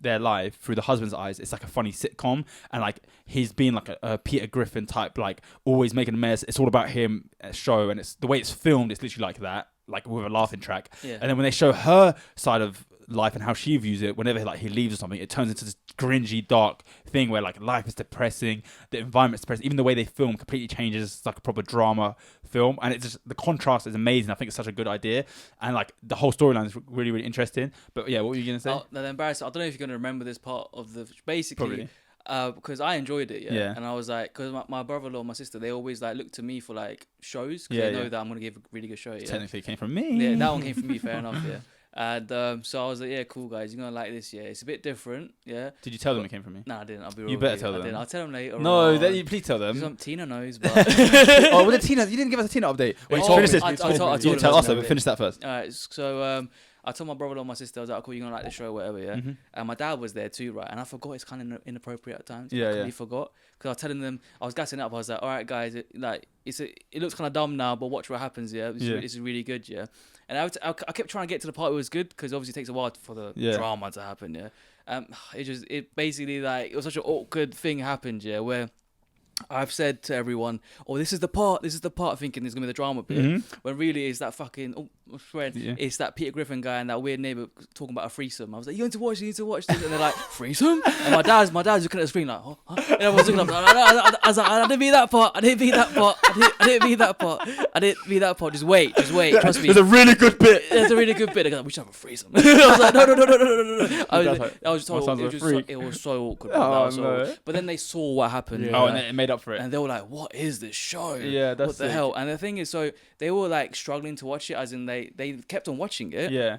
their life through the husband's eyes, it's like a funny sitcom, and like he's been like a Peter Griffin type, like always making a mess. It's all about him show, and it's the way it's filmed. It's literally like that, like with a laughing track. Yeah. And then when they show her side of life and how she views it, whenever like he leaves or something, it turns into this cringy, dark thing where like life is depressing, the environment's depressing, even the way they film completely changes. It's like a proper drama film, and it's just the contrast is amazing. I think it's such a good idea, and like the whole storyline is really, really interesting. But yeah, what were you gonna say? Oh, no, embarrassing. I don't know if you're gonna remember this part of the basically. Because I enjoyed it, yeah. And I was like, because my brother-in-law and my sister, they always like look to me for like shows, because they know that I'm gonna give a really good show. Yeah. Technically, it came from me. Yeah, that one came from me. Fair enough. Yeah. And so I was like, yeah, cool guys, you're gonna like this. Yeah, it's a bit different. Yeah. Did you tell them it came from me? No, I didn't. I'll be real. You better tell them. I'll tell them later. No, please tell them. Tina knows. But oh, well, Tina, you didn't give us a Tina update. Wait, finish this. I told you tell us, but finish that first. All right. So I told my brother-in-law and my sister, I was like, cool, you're going to like the show or whatever, yeah? Mm-hmm. And my dad was there too, right? And I forgot it's kind of inappropriate at times. Yeah, I completely forgot. Because I was telling them, I was gassing up. I was like, all right, guys, it looks kind of dumb now, but watch what happens, yeah? This is really good, yeah? And I kept trying to get to the part where it was good, because obviously it takes a while for the drama to happen, yeah? It basically, like, it was such an awkward thing happened, yeah, where I've said to everyone, oh, this is the part, thinking there's going to be the drama bit, when really it's that fucking, it's that Peter Griffin guy and that weird neighbour talking about a threesome. I was like, you need to watch this, and they're like, threesome? And my dad's looking at the screen like, huh? And everyone's looking up, I was like, I didn't mean that part, I didn't mean that part, just wait, trust me. There's a really good bit. They're like, we should have a threesome. I was like, no. It was so awkward. But then they saw what happened. Yeah. Oh, and it made up for it. And they were like, what is this show? Yeah, that's what the hell? And the thing is, so they were like struggling to watch it, as in they kept on watching it. Yeah.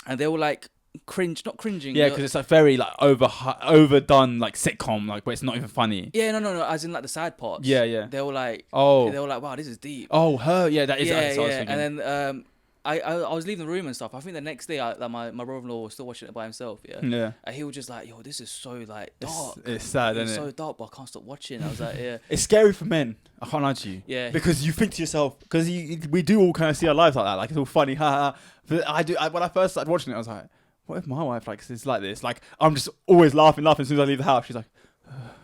And they were like not cringing. Yeah, because it's like very like overdone like sitcom, like but it's not even funny. Yeah, no, as in like the sad parts. Yeah. They were like, wow, this is deep. Oh, her, yeah, that is. Yeah. And then I was leaving the room and stuff. I think the next day, my brother-in-law was still watching it by himself. Yeah. And he was just like, "Yo, this is so like dark. It's sad, isn't it? It's so dark, but I can't stop watching." I was like, "Yeah." It's scary for men. I can't lie to you. Yeah. Because you think to yourself, because we do all kind of see our lives like that. Like it's all funny, haha. But when I first started watching it, I was like, "What if my wife like is like this?" Like I'm just always laughing as soon as I leave the house. She's like,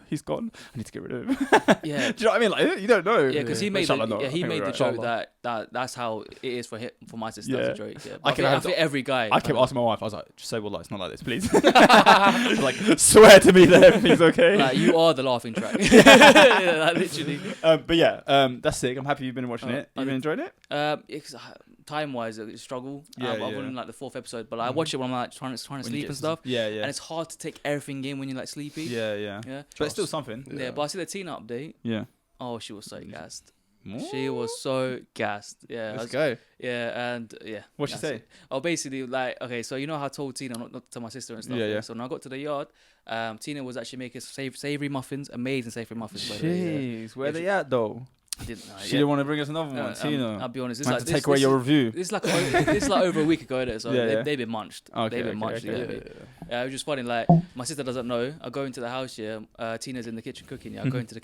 he's gone. I need to get rid of him. Yeah. Do you know what I mean? Like you don't know. Yeah, because he made the joke that's how it is for my sister. Yeah. That's a joke. Yeah. I think every guy. I kept asking my wife. I was like, just say, well, like, it's not like this, please. Like, swear to me that everything's okay. Like, you are the laughing track. Yeah, like, literally. But yeah, that's sick. I'm happy you've been watching it. You've been enjoying it? Time-wise, it's a struggle. I've only like the 4th episode, but I watch it when I'm like trying to sleep and stuff. Yeah. And it's hard to take everything in when you're like sleepy. Yeah. But it's still something. Yeah, but I see the Tina update. Yeah. Oh, she was so gassed. She was so gassed. Yeah. Let's go. Yeah, and yeah. What'd she say? It. Oh, basically, like, okay, so you know how I told Tina not to tell my sister and stuff. Yeah. So when I got to the yard, Tina was actually making savoury muffins, amazing savoury muffins. Jeez, where they at though? I didn't know. She didn't want to bring us another one, Tina. I'll be honest. It's like take away your review. It's like over a week ago, isn't it? So they've been munched. Okay, they've been munched. Okay. Yeah, it was just funny. Like my sister doesn't know. I go into the house here. Tina's in the kitchen cooking. Yeah, I go into the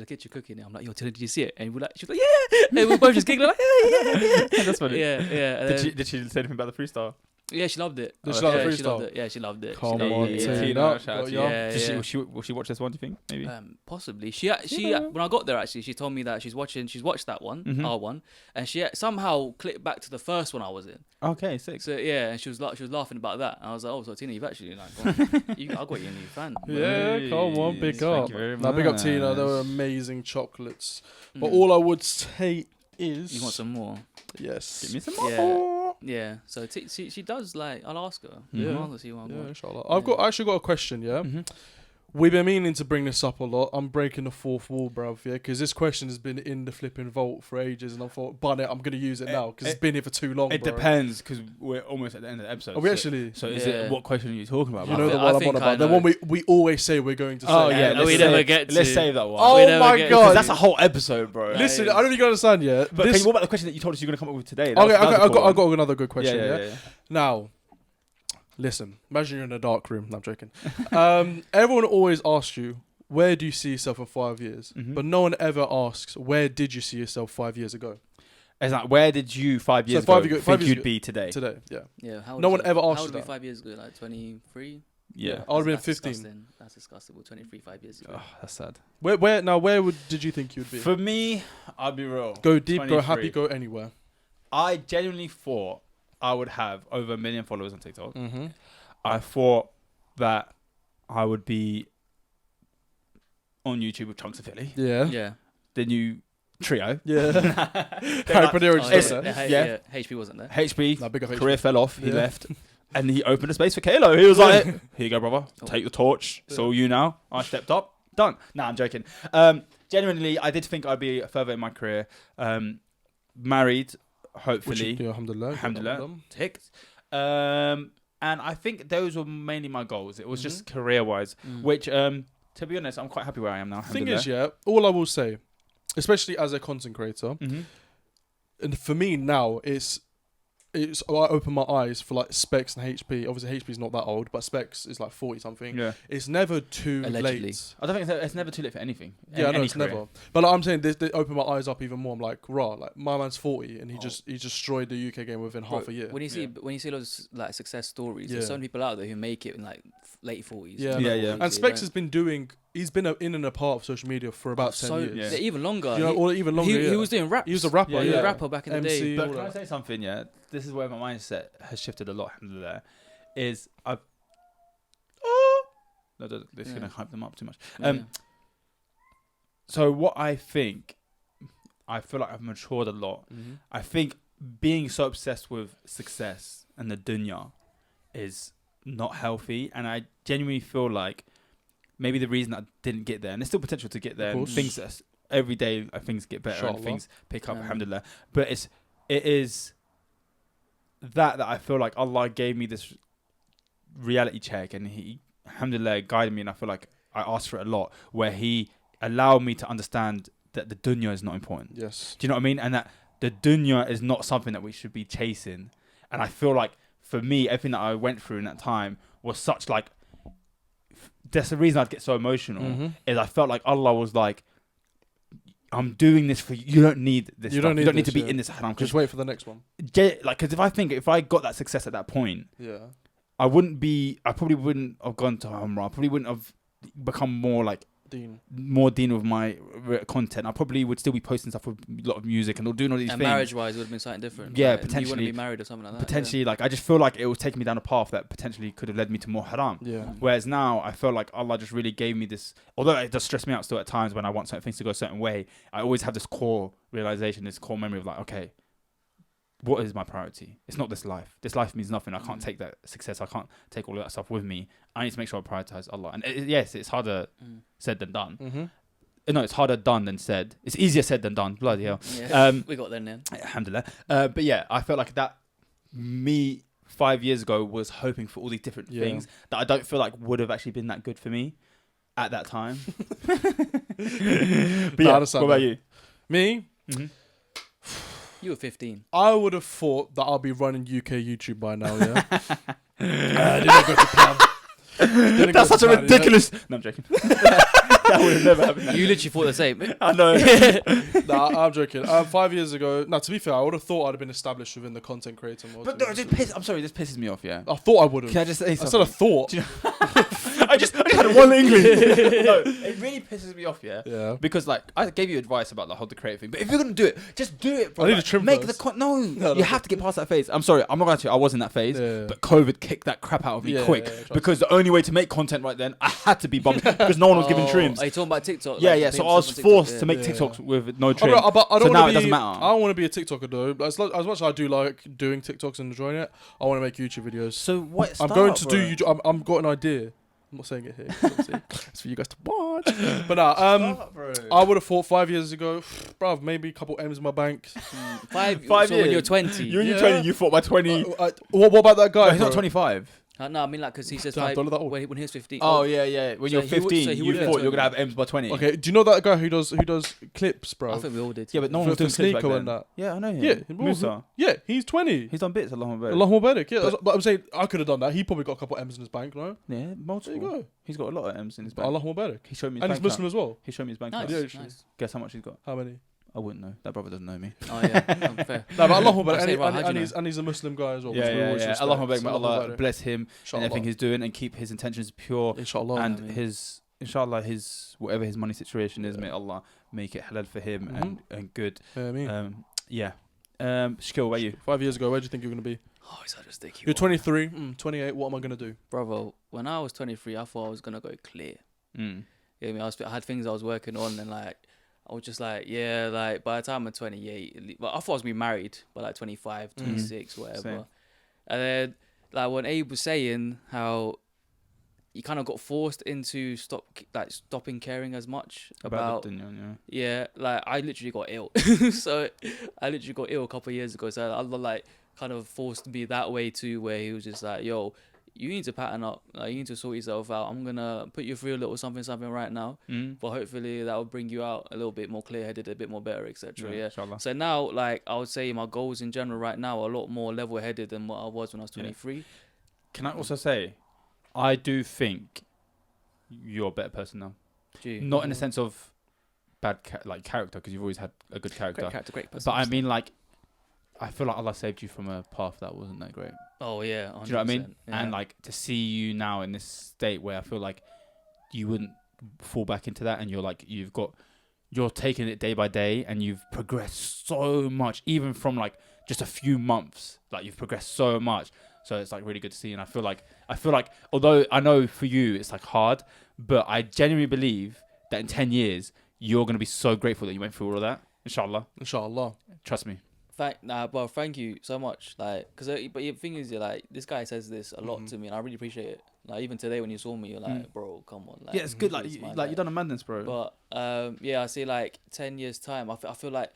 kitchen cooking. Yeah, I'm like, yo, Tina, did you see it? And she's like, yeah. And we're both just giggling like, yeah. That's funny. Yeah. Did she say anything about the freestyle? Yeah, she loved it. Did she love the freestyle? Yeah, she loved it. Come on, Tina. Will she watch this one? Do you think? Maybe. Possibly. She when I got there, actually, she told me that she's watched that one, our one, and she somehow clicked back to the first one I was in. Okay, sick. So yeah, and she was laughing about that. And I was like, oh, so Tina, you've actually like, I got you a new fan. Yeah, come on, big up. Big up Tina. They were amazing chocolates. But all I would say is, you want some more? Yes. Give me some more. Yeah, so she does like. I'll ask her. Yeah, see what inshallah. I've actually got a question. Yeah, we've been meaning to bring this up a lot. I'm breaking the fourth wall, bruv. Yeah, because this question has been in the flipping vault for ages, and I thought, but I'm gonna use it now because it's been here for too long. It depends because we're almost at the end of the episode. Are we actually? So is it? What question are you talking about? You know the one I'm on about. The one we always say we're going to say. Oh yeah, we never get to. Let's save that one. Oh my god, that's a whole episode, bro. Listen, I don't think you understand yet. But what about the question that you told us you're gonna come up with today? Okay, I got another good question. Yeah. Now, Listen, imagine you're in a dark room. No, I'm joking. Everyone always asks you, where do you see yourself in 5 years? Mhm. But no one ever asks, where did you see yourself 5 years ago? It's like, where did you 5 years So 5 ago years think ago- you'd be today? Today, yeah. Yeah. How No old one is it? ever asked How you old were you that. 5 years ago? Like 23. Yeah. I would've been That's 15. disgusting. That's disgusting. We're 23 5 years ago. Oh, that's sad. Where did you think you'd be? For me, I'll be real. Go deep, go 23. happy, go anywhere. I genuinely thought I would have over 1 million followers on TikTok. Mm-hmm. I thought that I would be on YouTube with Chunks of Philly, Yeah. Yeah. the new trio. Yeah. They're Harry like, Potter already it's- said that. yeah. HP wasn't there. HB, Nah, big up career fell off. He Yeah. left. And he opened a space for Kalo. He was like, here you go, brother. Take the torch. It's all you now. I stepped up. Done. Nah, I'm joking. Genuinely, I did think I'd be further in my career. Married, hopefully. Alhamdulillah. Alhamdulillah. Ticked. And I think those were mainly my goals. It was just career-wise, which, to be honest, I'm quite happy where I am now. Thing is, yeah, all I will say, especially as a content creator, and for me now, I open my eyes for like Specs and HP. Obviously, HP's not that old, but Specs is like 40 something. Yeah. It's never too Allegedly. late. I don't think it's never too late for anything. Yeah, I know Any it's career. never. But like, I'm saying they open my eyes up even more. I'm like, like my man's 40 and he destroyed the UK game within half a year. When you see those like success stories, there's Yeah. so many people out there who make it in like late 40s. Yeah, Yeah, no. yeah. And Specs has been he's been in and a part of social media for about 10 years. Yeah. They're even longer. You know, or even longer. He was doing raps. He was a rapper. Yeah, He was yeah. a rapper back in the MC. day. But all can I that. say something? Yeah, this is where my mindset has shifted a lot. Alhamdulillah, is I've. No, this is gonna hype them up too much. Yeah. So what I feel like I've matured a lot. Mhm. I think being so obsessed with success and the dunya is not healthy, and I genuinely feel like maybe the reason I didn't get there, and there's still potential to get there, Of and course. things every day things get better and Inshallah. things pick up, Yeah. alhamdulillah. But it is that I feel like Allah gave me this reality check, and He, alhamdulillah, guided me, and I feel like I asked for it a lot, where He allowed me to understand that the dunya is not important. Yes. Do you know what I mean? And that the dunya is not something that we should be chasing. And I feel like for me, everything that I went through in that time was such like, that's the reason I'd get so emotional, is I felt like Allah was like, I'm doing this for you. You don't need this. You stuff. don't You don't need this, to be yeah. in this haram. Just wait for the next one. Because if I got that success at that point, Yeah. I probably wouldn't have gone to Umrah. I probably wouldn't have become more deen with my content. I probably would still be posting stuff with a lot of music and doing all these And things. marriage-wise, it would have been something different. Yeah, Like, You potentially. wouldn't be married or something like that. Potentially, like I just feel like it was taking me down a path that potentially could have led me to more haram. Yeah. Whereas now, I feel like Allah just really gave me this. Although it does stress me out still at times when I want certain things to go a certain way, I always have this core realization, this core memory of like, okay, what is my priority? It's not this life. This life means nothing. I can't take that success. I can't take all of that stuff with me. I need to make sure I prioritize Allah. And yes, it's harder said than done. Mm-hmm. No, it's harder done than said. It's easier said than done. Bloody hell. Yeah. We got there now. Alhamdulillah. But yeah, I felt like that me 5 years ago was hoping for all these different things that I don't feel like would have actually been that good for me at that time. But yeah, what about you? Me? Mm-hmm. You were 15. I would have thought that I'll be running UK YouTube by now, yeah? Didn't go to plan. That's such a ridiculous... No, I'm joking. That would have never happened. You literally thought the same. I know. Nah, I'm joking. 5 years ago... No, to be fair, I would have thought I'd have been established within the content creator world. But no, I'm sorry, this pisses me off, yeah? I thought I would have. Can I just say I something? said I thought. I just had one English. No, it really pisses me off, yeah? Yeah. Because like I gave you advice about the whole creative thing, but if you're gonna do it, just do it. Bro. I need Like, to trim make first. the you have to get past that phase. I'm sorry, I'm not going to. I was in that phase, Yeah. but COVID kicked that crap out of me Yeah, quick yeah, trust because the only way to make content right then, I had to be bummed because no one was giving trims. Are you talking about TikTok? Yeah, Like, yeah. the So things I was on TikTok? forced Yeah. to make Yeah. TikToks with no I trim. don't, but I So don't now want it to doesn't be. matter. I don't want to be a TikToker though. As much as I do like doing TikToks and enjoying it, I want to make YouTube videos. So what? I'm going to do YouTube. I'm got an idea. I'm not saying it here. 'Cause obviously it's for you guys to watch. But I would have thought 5 years ago, bruv, maybe a couple M's in my bank. 5 5 so when years. you're 20. You're in your Yeah. 20. You thought by 20. What about that guy? He's not bro? 25. No, I mean like because he says Damn, don't let that all- when he was 15. Oh yeah. When So you're he would- 15, so he you would've thought been you're gonna 20. have M's by 20. Okay, do you know that guy who does clips, bro? I think we all did. Yeah, but no one For was doing clips back Sneeko then. and that. Yeah, I know him. Yeah, Musa. Yeah, he's 20. He's done bits a lot better. A lot more better. Yeah, but I'm saying I could have done that. He probably got a couple of M's in his bank, no? Yeah, There multiple. you go. He's got a lot of M's in his But bank. Allah Mubarak. He showed me his And bank he's Muslim account. as well. He showed me his bank Nice, account. Yeah, nice. Guess how much he's got? How many? I wouldn't know. That brother doesn't know me. Oh yeah, fair. No, but Allah I'll Mubarak. say, right, how'd you And he's a Muslim guy as well. Yeah, which we always yeah. respect. Allah Mubarak, So may Allah Mubarak. bless him in Inshallah. everything he's doing and keep his intentions pure. Inshallah. And Ameen. his, inshallah, his whatever his money situation is, may Allah make it halal for him and good. Yeah, I mean. Yeah. Shaquille, where are you? 5 years ago, where do you think you're going to be? Oh, it's such a sticky. You're one. 23, 28. What am I going to do? Bravo. When I was 23, I thought I was gonna go clear. Mm. You know what I mean? I had things I was working on, and like I was just like, yeah, like by the time I'm 28, but I thought I was gonna be married by like 25, 26, whatever. Same. And then like when Abe was saying how you kind of got forced into stopping caring as much about the dunya, yeah, like I literally got ill. So I literally got ill a couple of years ago. So Allah like kind of forced me that way too, where he was just like, yo, you need to pattern up. Like, you need to sort yourself out. I'm gonna put you through a little something right now, but hopefully that will bring you out a little bit more clear-headed, a bit more better, etc. Yeah. Inshallah. So now, like I would say, my goals in general right now are a lot more level-headed than what I was when I was 23. Can I also say, I do think you're a better person now. Gee. Not in the sense of bad character, because you've always had a good character. Great character, great person. But I mean, like, I feel like Allah saved you from a path that wasn't that great. Oh yeah, 100%. Do you know what I mean? Yeah. And like to see you now in this state where I feel like you wouldn't fall back into that, and you're taking it day by day, and you've progressed so much, even from like just a few months. Like you've progressed so much, so it's like really good to see. And I feel like although I know for you it's like hard, but I genuinely believe that in 10 years you're gonna be so grateful that you went through all of that. Inshallah, trust me. Thank you so much. Like, but the thing is, like, this guy says this a lot to me, and I really appreciate it. Like, even today when you saw me, you're like, bro, come on. Like, Yeah, it's good. Like, please, man, you done a madness, bro. But yeah, I see. Like 10 years time, I feel like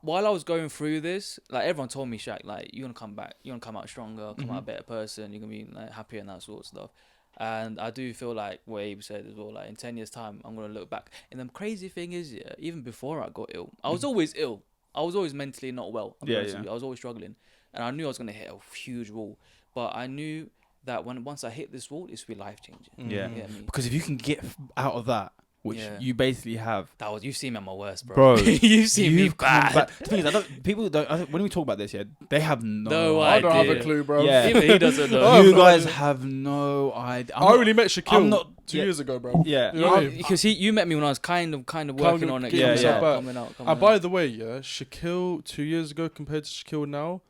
while I was going through this, like everyone told me, Shaq, like you're gonna come back, you're gonna come out stronger, come out a better person, you're gonna be like happier and that sort of stuff. And I do feel like what Abe said as well, like in 10 years time, I'm gonna look back. And the crazy thing is, yeah, even before I got ill, I was always ill. I was always mentally not well. I was always struggling, and I knew I was gonna hit a huge wall. But I knew that once I hit this wall, it's be life changing. Yeah, You get me? because if you can get out of that, which you basically have, You've seen me at my worst, bro. You've seen me bad. The thing is, people don't. When we talk about this, they have no I idea. don't have a clue, bro. Yeah. Even he doesn't know. You guys have no idea. I really met Shaquille I'm not- 2 years ago, bro. Yeah. You know what I mean? Because you met me when I was kind of working on it. getting myself back. Coming out. And by the way, Shaquille 2 years ago compared to Shaquille now,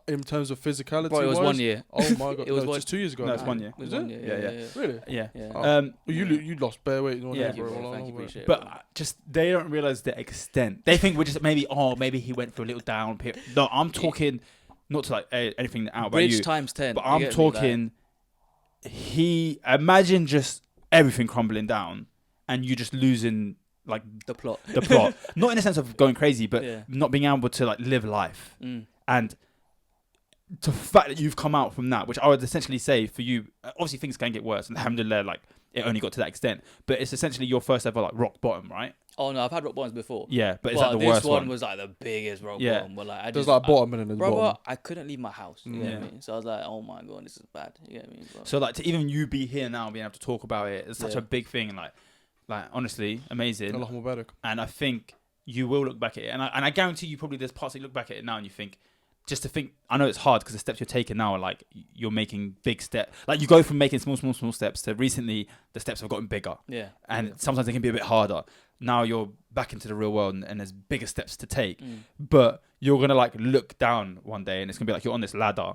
in terms of physicality, Bro, it was 1 year. Oh my god, It was just 2 years ago. No, it's now. 1 year. It was Is 1 it? year. Yeah. Really? Yeah. Yeah. Oh. You lost bare weight. Yeah. Thank you, bro. Thank you. Appreciate it. But just they don't realize the extent. They think we're just maybe he went through a little down period. No, I'm talking not to like anything out about Bridge you, times 10. but you I'm get me? talking. He imagine just everything crumbling down, and you just losing like the plot. the plot. Not in the sense of going crazy, but Yeah. not being able to like live life. Mm. And the fact that you've come out from that, which I would essentially say for you, obviously things can get worse, and alhamdulillah, like it only got to that extent. But it's essentially your first ever like rock bottom, right? Oh no, I've had rock bottoms before. Yeah, but it's like the worst this one. was like the biggest rock Yeah. bottom. But like, There's like bottom and then there's brother, bottom. I couldn't leave my house. You get Yeah. me? So I was like, oh my god, this is bad. You get me? But So like to even you be here now, being able to talk about it, it's such Yeah. a big thing. And like honestly, amazing. Allah Mubarak. And I think you will look back at it, and I guarantee you probably there's parts that you look back at it now and you think. Just to think, I know it's hard because the steps you're taking now are like you're making big steps. Like you go from making small steps to recently the steps have gotten bigger, yeah. and sometimes they can be a bit harder. Now you're back into the real world, and there's bigger steps to take. But you're gonna like look down one day, and it's gonna be like you're on this ladder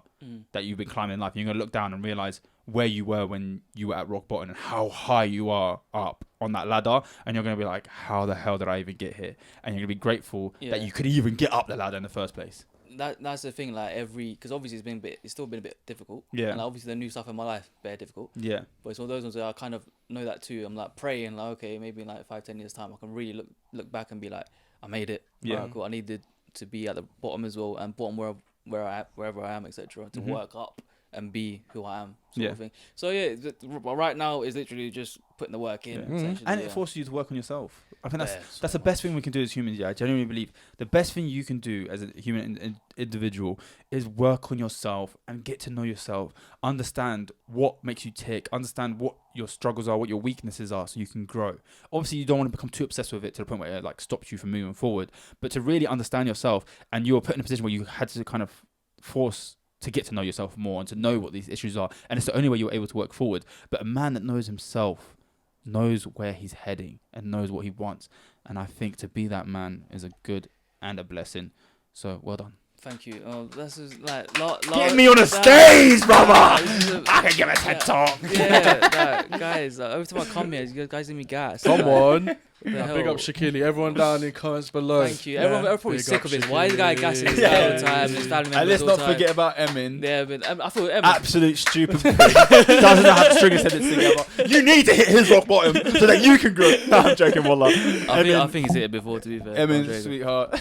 that you've been climbing in life. And you're gonna look down and realize where you were when you were at rock bottom and how high you are up on that ladder. And you're gonna be like, how the hell did I even get here? And you're gonna be grateful that you could even get up the ladder in the first place. That's the thing. Like because obviously it's still been a bit difficult. Yeah. And obviously the new stuff in my life very difficult. Yeah. But it's one of those ones that I kind of know that too. I'm like praying, like, okay, maybe in like 5-10 years time, I can really look back and be like, I made it. Yeah. Right, cool. I needed to be at the bottom as well, and bottom wherever I am, etc. To work up and be who I am, sort Yeah. of thing. So yeah, right now is literally just putting the work in, essentially, And it forces you to work on yourself. I think Yeah, that's the best thing we can do as humans. Yeah, I genuinely believe the best thing you can do as a human individual is work on yourself and get to know yourself. Understand what makes you tick. Understand what your struggles are, what your weaknesses are, so you can grow. Obviously, you don't want to become too obsessed with it to the point where it like stops you from moving forward. But to really understand yourself, and you were put in a position where you had to kind of force to get to know yourself more and to know what these issues are, and it's the only way you're able to work forward. But a man that knows himself knows where he's heading and knows what he wants, and I think to be that man is a good and a blessing. So well done. Thank you. Oh, this is like Get me on a stage, brother. I can give a TED talk. Yeah, guys. Every time I come here, you guys give me gas. Come on. The Big hell? up Shakili. Everyone down in the comments below. Thank you. Everyone probably Big sick up of it. Why is the guy gassing this Yeah. guy all the time? His family And members let's all not the time. forget about Emin. Yeah, but I thought Emin. Absolute stupid prick. Doesn't know how to string a sentence together. You need to hit his rock bottom so that you can grow. No, I'm joking, wallah. I think he's hit it before, to be fair. Emin's sweetheart.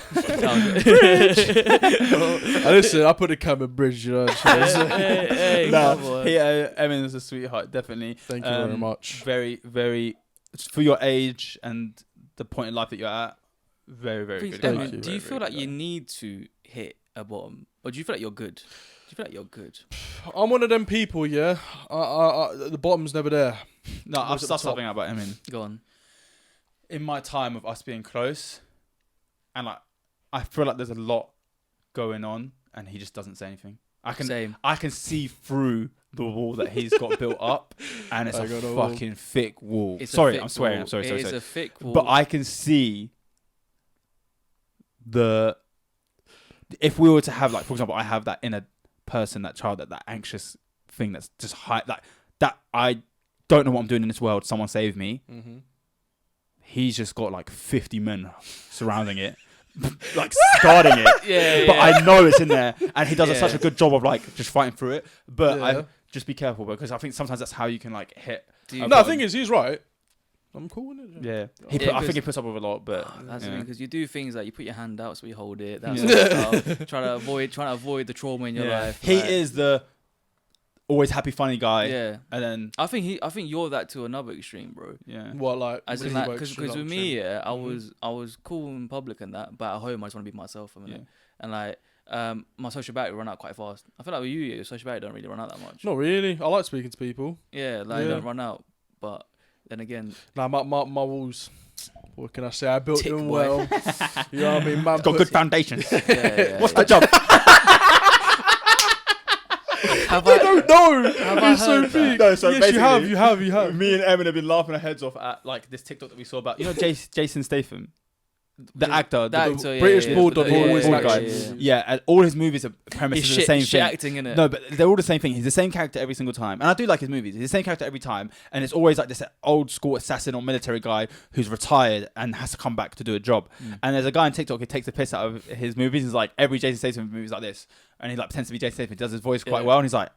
Listen, I put the camera bridge, you know. Hey, come on. Emin's a sweetheart, definitely. Thank you very much. Very, very, for your age and the point in life that you're at, very, very Please, good. Emin, Thank you. do you Very, feel very like you need to hit a bottom, or do you feel like you're good? Do you feel like you're good? I'm one of them people, yeah. The bottom's never there. No, I've What's at the sussed top? something out about Emin. Go on. In my time of us being close, and like, I feel like there's a lot going on, and he just doesn't say anything. Same. I can see through the wall that he's got built up, and it's I a got a wall. fucking thick wall. It's a Sorry, thick I'm swearing. wall. I'm sorry. It's a thick wall. But I can see if we were to have, like, for example, I have that inner person, that child, that anxious thing that's just high, like that. I don't know what I'm doing in this world. Someone save me. Mm-hmm. He's just got like 50 men surrounding it, like guarding it. yeah, But yeah. I know it's in there, and he does Yeah. such a good job of like just fighting through it. But Yeah. I just be careful, because I think sometimes that's how you can like hit. Do you- a No, the bottom. thing is, he's right. I'm cool with it. Yeah, Yeah, I think he because- puts up with a lot, but That's the yeah. thing, because you do things like you put your hand out so you hold it. That's Yeah. trying to avoid the trauma in your Yeah. life. He like, is the always happy, funny guy. Yeah, And then I think you're that to another extreme, bro. yeah, What, like? As what in do you like, mean by because extreme, with like, me, extreme? yeah, I was cool in public and that, but at home I just want to be myself a minute. Yeah. And like, my social battery run out quite fast. I feel like with you, your social battery don't really run out that much. Not really. I like speaking to people. Yeah, like Yeah. don't run out. But then again, Nah, my walls. What can I say? I built Tick, them boy. well. You know what I mean? Man, got good foundations. yeah, What's the job? Have I don't know. Have I It's so heard that? big. No, so Yes, you have. Me and Emin have been laughing our heads off at like this TikTok that we saw about, you know, Jason Statham, the actor, The actor, yeah, British yeah, bulldog yeah, who always yeah, bald guy. yeah. Yeah, and all his movies are premises He's the same shit thing. acting in it. No, but they're all the same thing. He's the same character every single time. And I do like his movies. He's the same character every time. And it's always like this old school assassin or military guy who's retired and has to come back to do a job. And there's a guy on TikTok who takes the piss out of his movies. He's like, every Jason Statham movie is like this. And he like pretends to be Jason Statham. He does his voice quite Yeah. well. And he's like,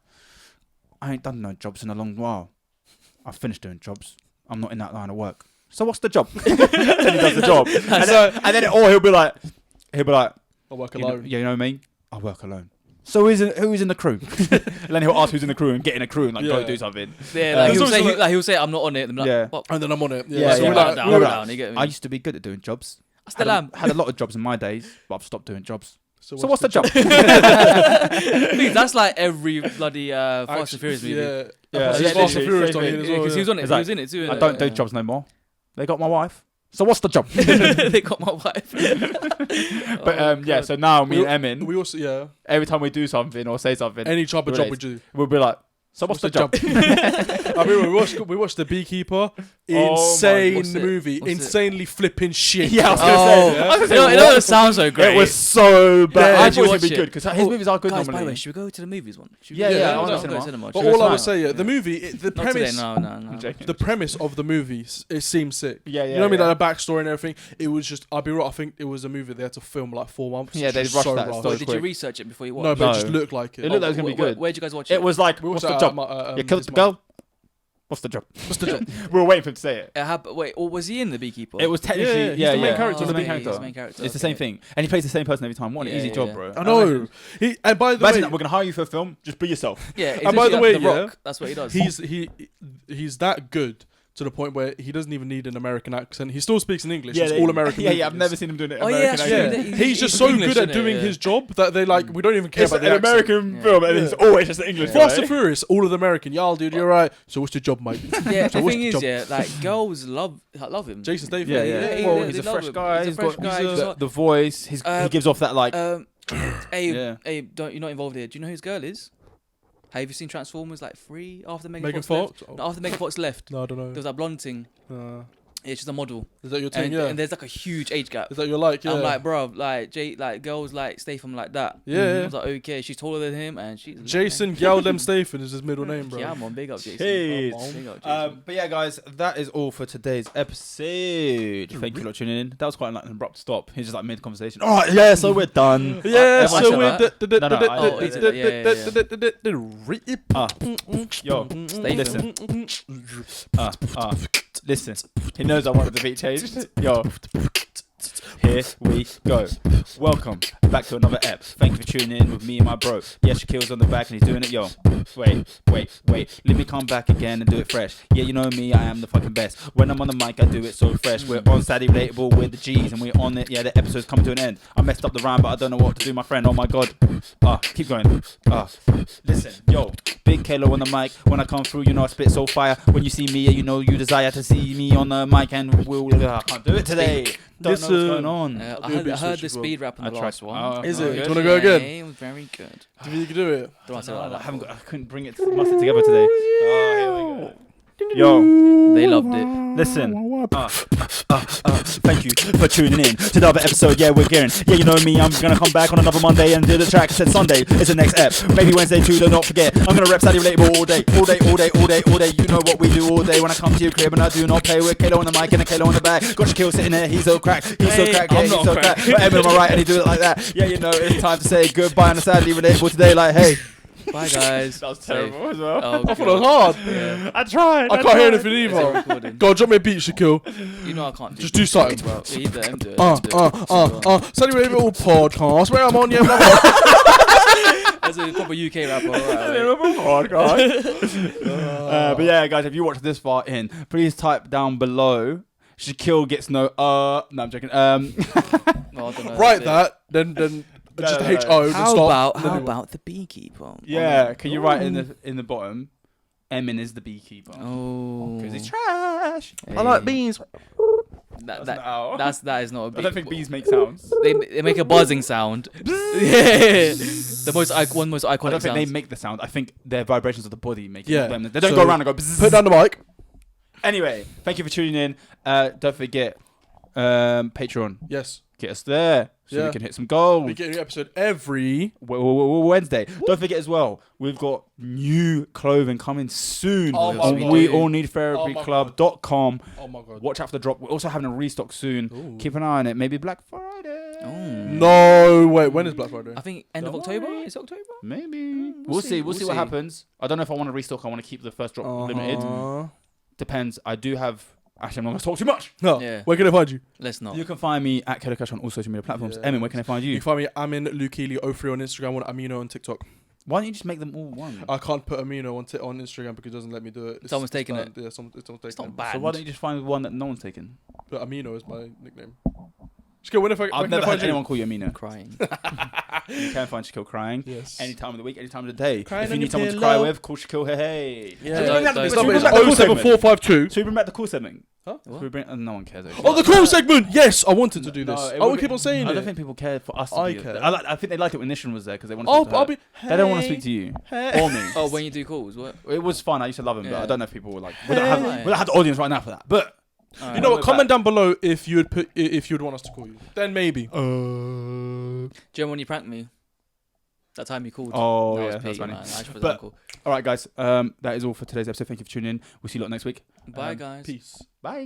I ain't done no jobs in a long while. I've finished doing jobs. I'm not in that line of work. So what's the job? Then he does the job. And then he'll be like, I work you know, alone. yeah, you know what I mean? I work alone. So who's in the crew? And then he'll ask who's in the crew and get in a crew and like go Yeah. do something. Yeah, There's he'll say I'm not on it. And I'm like, Yeah. "What?" And then I'm on it. Yeah, so yeah. we're Calm like, down, we're calm like- down, you get me? I used to be good at doing jobs. I still am. Had a lot of jobs in my days, but I've stopped doing jobs. So What's the job? Please, that's like every bloody Fast and Furious movie. Yeah. Yeah, Fast literally, and Furious same done it thing. as Yeah, well. because he was on it. It's He like, was in it too. I don't do jobs no more. They got my wife. So what's the job? They got my wife. But yeah, so now me We- and Emin, We also, every time we do something or say something, any type of job we Relates. do. we'll be like, so what's the job? I mean, we watched The Beekeeper. Oh Insane what's it? movie. What's it? Insanely flipping shit. Yeah, I was Oh, gonna say. I was gonna say, you know what? it sounds so great. It was so bad. Yeah, I how'd thought you it would watch be it? good because his movies are good Guys, by the way, normally. should we go to the movies one? Should we Yeah, go? yeah, I I'll wanna go cinema. to cinema. But Should we all go I would tonight? say, the movie, the Not today, premise, no. I'm joking. the premise of the movie, it seems sick. Yeah, You know what I mean? Like the backstory and everything. It was just, I'll be right. I think it was a movie they had to film like 4 months. Yeah, It's they just rushed so that rough. story. Wait, did you quick. research it before you watched? No, but it No. just looked like it. It looked like it was gonna be good. Where'd you guys watch it? It was like, We what's watched the it job? at You killed this the month. girl? What's the job? What's the job? We were waiting for him to say it. Wait, or was he in The Beekeeper? It was technically, he's the main character. He's the main He's the character. main character. It's the same thing, and he plays the same person every time. What an Yeah, easy yeah, job, yeah. bro. I know. And by the Imagine way, that we're gonna hire you for a film. Just be yourself. Yeah, And by the way, The Rock, that's what he does. he's that good to the point where he doesn't even need an American accent. He still speaks in English. Yeah, It's all American. Yeah, I've never seen him doing it. Oh, yeah, American that's true. accent. Yeah. He's just so English, good at innit? doing Yeah. his job that they like. We don't even care It's about an the accent. American Yeah. film, and it's always just the English. Fast and guy. Furious, all of the American. Y'all, dude, you're right. So what's your job, mate? Yeah, So the what's thing the is, job? yeah, like girls love him. Jason Statham. Yeah. Yeah, Well, yeah, he's they a love fresh him. guy. He's a He's fresh got guy. He's got- the voice. He gives off that like. Hey, you're not involved here. Do you know who his girl is? Have you seen Transformers like 3 after Megan Fox left? Fox? No, after Megan Fox left, No, I don't there know. was that blonde thing. Yeah, she's a model. Is that your team? And, Yeah. and there's like a huge age gap. Is that your like? Yeah. I'm like, bro, like girls like Statham like that. Yeah. I was like, okay, she's taller than him, and she's Jason Galdem Statham is his middle name, bro. Yeah, I'm on. Big up, Jason. Hey. Big up, Jason. But yeah, guys, that is all for today's episode. Thank you for tuning in. That was quite like an abrupt stop. He's just like mid conversation. All right, yeah, so we're done. Yeah, Everyone so said we're Yo, listen. He knows I wanted the beat changed. Yo, here we go. Welcome back to another ep. Thank you for tuning in with me and my bro. Yeah, Shaquille's on the back and he's doing it. Yo, wait. Let me come back again and do it fresh. Yeah, you know me, I am the fucking best. When I'm on the mic, I do it so fresh. We're on Saturday Relatable with the G's and we're on it. Yeah, the episode's coming to an end. I messed up the rhyme, but I don't know what to do, my friend. Oh my god. Keep going. Listen, yo, Big Kalo on the mic. When I come through, you know I spit so fire. When you see me, you know you desire to see me on the mic, and I can't do it today. Don't know what's going on. I heard the speed rap in the last one. Is it? Good. Do you want to go again? It was very good. Do you think you can do it? Don't want to say it like that. I couldn't bring it together today. Here we go. Yo, They loved it. listen. Thank you for tuning in to another episode. Yeah, we're gearing. Yeah, you know me, I'm gonna come back on another Monday and do the track. I said Sunday is the next ep. Maybe Wednesday too, don't forget. I'm gonna rep Saturday Relatable all day. You know what we do all day when I come to your crib and I do not play with Kalo on the mic and a Kalo on the back. Got Shaquille sitting there, he's so crack. He's so crack, yeah, he's so crack. But Evan on my right and he do it like that. Yeah, you know, it's time to say goodbye on a Saturday Relatable today. Like, hey. Bye, guys. That was terrible as well. Oh, I thought it was hard. Yeah. I tried. I can't hear anything Is it either. recording? Go on, drop me a beat, Shaquille. You know I can't do Just do something. bro. Yeah, you do it. Saturday Relatable podcast where I'm on, yeah. As a proper UK rapper. But yeah, guys, if you watched this far in, please type down below. Shaquille gets no. No, I'm joking. Write that, then just no. H-O. then stop. How about the beekeeper? Yeah, can you write in the bottom? Emin is the beekeeper. Oh, Because he's trash. I like beans. That is not a bee. I don't think bees make sounds. They make a buzzing sound. Yeah, the most iconic I don't think sound. they make the sound. I think their vibrations of the body make Yeah. them. They don't So go around and go. Bzzz. Put down the mic. Anyway, thank you for tuning in. Don't forget Patreon. Yes. Get us there so Yeah. we can hit some goals. We get a new episode every Wednesday. Don't forget as well, we've got new clothing coming soon Oh my on God. weallneedtherapyclub.com. Oh my god. Watch out for the drop. We're also having a restock soon. Ooh. Keep an eye on it. Maybe Black Friday. No, wait, when is Black Friday? I think end of Don't October. worry. Is it October? Maybe. we'll We'll see, see. We'll we'll see what see. happens. I don't know if I want to restock. I want to keep the first drop limited. Depends. I do have. Actually, I'm not going to talk too much. No. Yeah. Where can I find you? Let's not. You can find me at Killer Cash on all social media platforms. Yes. Emin, where can I find You you? can find me Amin Lukili03 on Instagram and Amino on TikTok. Why don't you just make them all one? I can't put Amino on Instagram because it doesn't let me do it. Someone's taking banned. it. Yeah, someone's taking It's it. not bad. So why don't you just find one that no one's taken? But Amino is my nickname. Shaquille, when I've can I never find heard you? anyone call you Amina. Crying. You can find Shaquille crying. Yes. Any time of the week, any time of the day. Crying if you on need your someone to pillow. cry with, call Shaquille. Hey. Yeah. Should we bring back the- Don't- should we No, bring it's back the cool segment? 07452. Should we bring back the cool segment? Huh? Should we bring? No one cares. Oh, the cool segment! Yes, I wanted to do No, this. it I would would be- keep on saying I it. don't think people care for us. To I be care. I think they liked it when Nishan was there because they want to speak to her. I'll be. They don't want to speak to you Hey. or me. Oh, when you do calls, what? It was fun. I used to love him, but Yeah. I don't know if people were like. We don't have Hey. the audience right now for that. But You know what? We're Comment back. down below if you would want us to call you. Then maybe. Do you remember when you pranked me? That time you called. Oh That yeah, was that's peak, funny. man. I should put But- that cool. All right, guys. That is all for today's episode. Thank you for tuning in. We'll see you lot next week. Bye, guys. Peace. Bye.